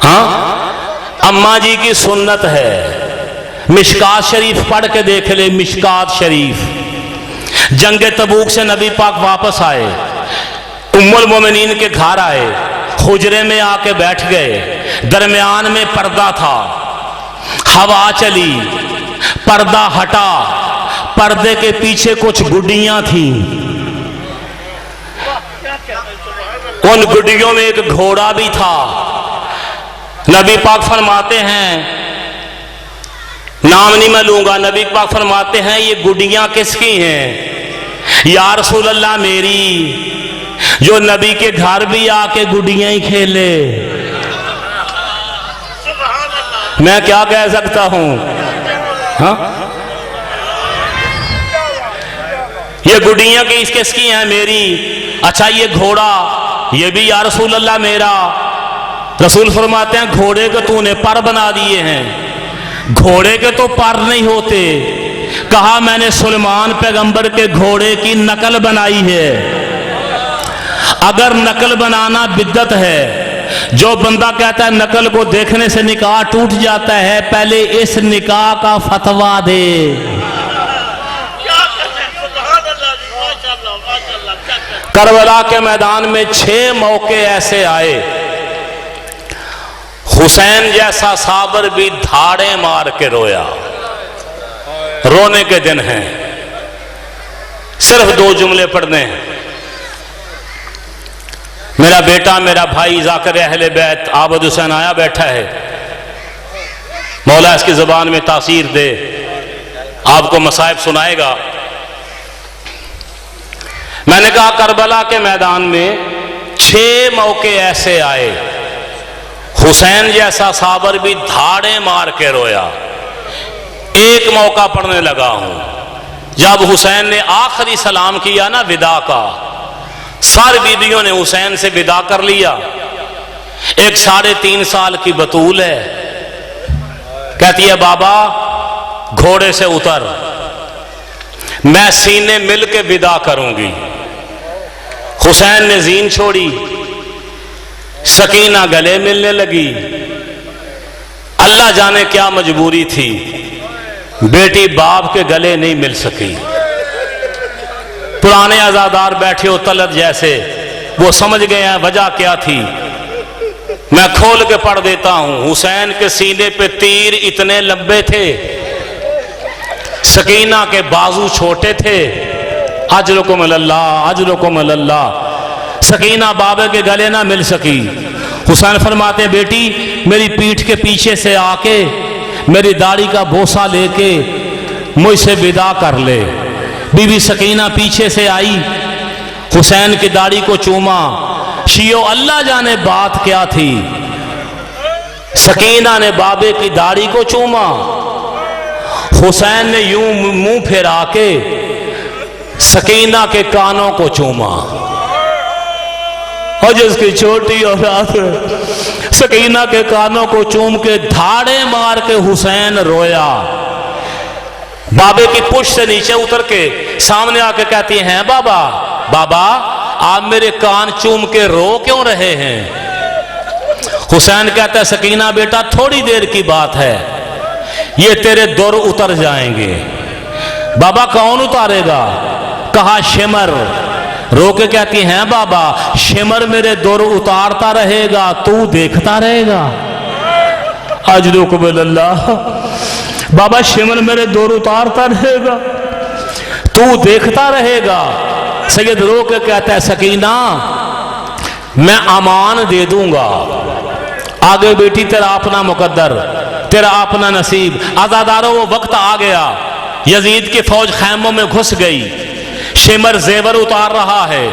हाँ, अम्मा जी की सुन्नत है। मिशकात शरीफ पढ़ के देख ले, मिशकात शरीफ। जंगे तबूक से नबी पाक वापस आए, उम्मुल मोमिनीन के घर आए, हुजरे में आके बैठ गए। दरमियान में पर्दा था, हवा चली, पर्दा हटा, पर्दे के पीछे कुछ गुड्डियां थीं। उन गुड्डियों में एक घोड़ा भी था। नबी पाक फरमाते हैं, नाम नहीं मैं लूंगा, नबी पाक फरमाते हैं ये गुड्डियां किसकी हैं? या रसूल अल्लाह मेरी, जो नबी के घर भी आके गुड्डियां ही खेले। मैं क्या कह सकता हूं? हाँ, ये गुड्डियां किसकी हैं? मेरी। अच्छा ये घोड़ा, ये भी या रसूल अल्लाह मेरा। रसूल फरमाते हैं घोड़े को तूने पर बना दिए हैं। घोड़े के तो पर नहीं होते। कहा मैंने सुलेमान पैगंबर के घोड़े की नकल बनाई है। अगर नकल बनाना बिद्दत है, जो बंदा कहता है नकल को देखने से निकाह टूट जाता है, पहले इस निकाह का फतवा दे। करबला के मैदान में 6 मौके ऐसे आए, हुसैन जैसा साबर भी धाड़े मार के रोया। रोने के दिन हैं। सिर्फ 2 जुमले पढ़ने हैं। मेरा बेटा, मेरा भाई जाकिर अहले बैत आबद हुसैन आया बैठा है। मौला इसकी जुबान में तासीर दे, आपको मसाइब सुनाएगा। मैंने कहा करबला के मैदान में 6 मौके ऐसे आए, हुसैन जैसा साबर भी धाड़े मार के रोया। एक मौका पढ़ने लगा हूं, जब हुसैन ने आखिरी सलाम किया ना विदा का, सारी बीबियों ने हुसैन से विदा कर लिया। एक 3.5 साल की बतूल है, कहती है बाबा घोड़े से उतर, मैं सीने मिल के विदा करूंगी। हुसैन ने जीन छोड़ी, सकीना गले मिलने लगी। अल्लाह जाने क्या मजबूरी थी, बेटी बाप के गले नहीं मिल सकी। पुराने आजादार बैठे हो तलत जैसे, वो समझ गए हैं वजह क्या थी। मैं खोल के पढ़ देता हूं। हुसैन के सीने पे तीर इतने लंबे थे, सकीना के बाजू छोटे थे। अजरुकुम अल्लाह, अजरुकुम अल्लाह। सकीना बाबे के गले ना मिल सकी। हुसैन फरमाते बेटी मेरी पीठ के पीछे से आके मेरी दाढ़ी का बोसा लेके मुझसे विदा कर ले। बीबी सकीना पीछे से आई, हुसैन की दाढ़ी को चूमा। शियो अल्लाह जाने बात क्या थी, सकीना ने बाबे की दाढ़ी को चूमा। हुसैन ने यूं मुंह फेरा के सकीना के कानों को चूमा। और जिसकी छोटी औलाद सकीना के कानों को चूम के धाड़े मार के हुसैन रोया। बाबे की पुश से नीचे उतर के सामने आके कहती हैं बाबा, बाबा आप मेरे कान चूम के रो क्यों रहे हैं? हुसैन कहता है सकीना बेटा थोड़ी देर की बात है, ये तेरे दौर उतर जाएंगे। बाबा कौन उतारेगा? कहा शिमर। रो के कहती हैं बाबा शिमर मेरे दौर उतारता रहेगा, तू देखता रहेगा। अजदुक बिल्लाह, बाबा शिमर मेरे दौर उतारता रहेगा, तू देखता रहेगा। सैयद रो के कहता है सकीना मैं अमान दे दूंगा, आगे बेटी तेरा अपना मुकद्दर, तेरा अपना नसीब। आजादारों वो वक्त आ गया, यजीद की फौज खैमों में घुस गई, शिमर जेवर उतार रहा है।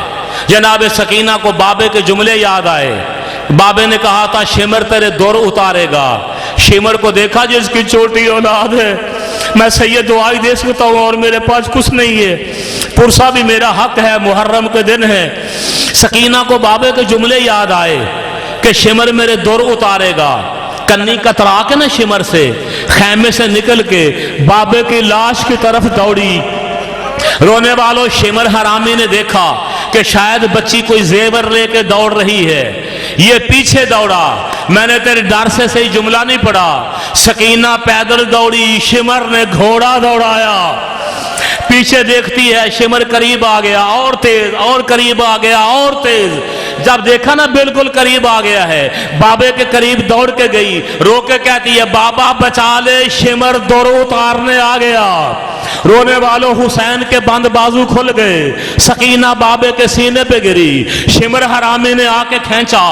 जनाब सकीना को बाबे के जुमले याद आए। बाबे ने कहा था शिमर तेरे दौर उतारेगा। शिमर को देखा जिसकी छोटी औलाद है, मैं सैयद दुआई दे सकता हूँ और मेरे पास कुछ नहीं है, पुरसा भी मेरा हक है, मुहर्रम के दिन है। सकीना को बाबे के जुमले याद आए कि शिमर मेरे दौर उतारेगा। कन्नी कतरा के ना शिमर से खैमे से निकल के बाबे की लाश की तरफ दौड़ी। रोने वालों शिमर हरामी ने देखा कि शायद बच्ची कोई जेवर लेके दौड़ रही है, ये पीछे दौड़ा। मैंने तेरे डर से सही जुमला नहीं पढ़ा। सकीना पैदल दौड़ी, शिमर ने घोड़ा दौड़ाया। पीछे देखती है शिमर करीब आ गया, और तेज, और करीब आ गया, और तेज। जब देखा ना बिल्कुल करीब आ गया है, बाबे के करीब दौड़ के गई, रो के कहती है बाबा बचा ले, शिमर दौड़ उतारने आ गया। रोने वालों हुसैन के बंद बाजू खुल गए, सकीना बाबे के सीने पे गिरी। शिमर हरामी ने आके खींचा,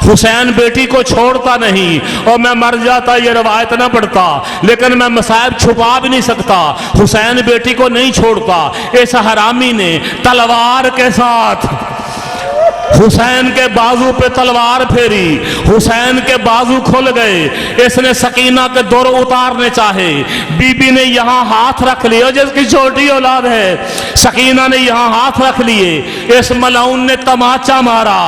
हुसैन बेटी को छोड़ता नहीं, और मैं मर जाता ये रवायत ना पढ़ता, लेकिन मैं मसाइब छुपा भी नहीं सकता, हुसैन बेटी को नहीं छोड़ता। इस हरामी ने तलवार के साथ हुसैन के बाजू पे तलवार फेरी, हुसैन के बाजू खुल गए। इसने सकीना के दौर उतारने चाहे, बीबी ने यहां हाथ रख लिए, जिसकी छोटी औलाद है, सकीना ने यहां हाथ रख लिए। इस मलाउन ने तमाचा मारा,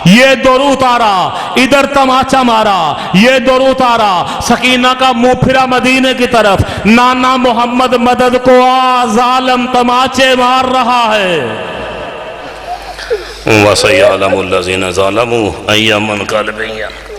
ये दौर उतारा, इधर तमाचा मारा, ये दौर उतारा। सकीना का मुंह फिरा मदीने की तरफ, नाना मोहम्मद मदद को आ, जालिम तमाचे मार रहा है। वसयअलमुल्लज़ीना ज़लमू अय्यमन क़लबिन।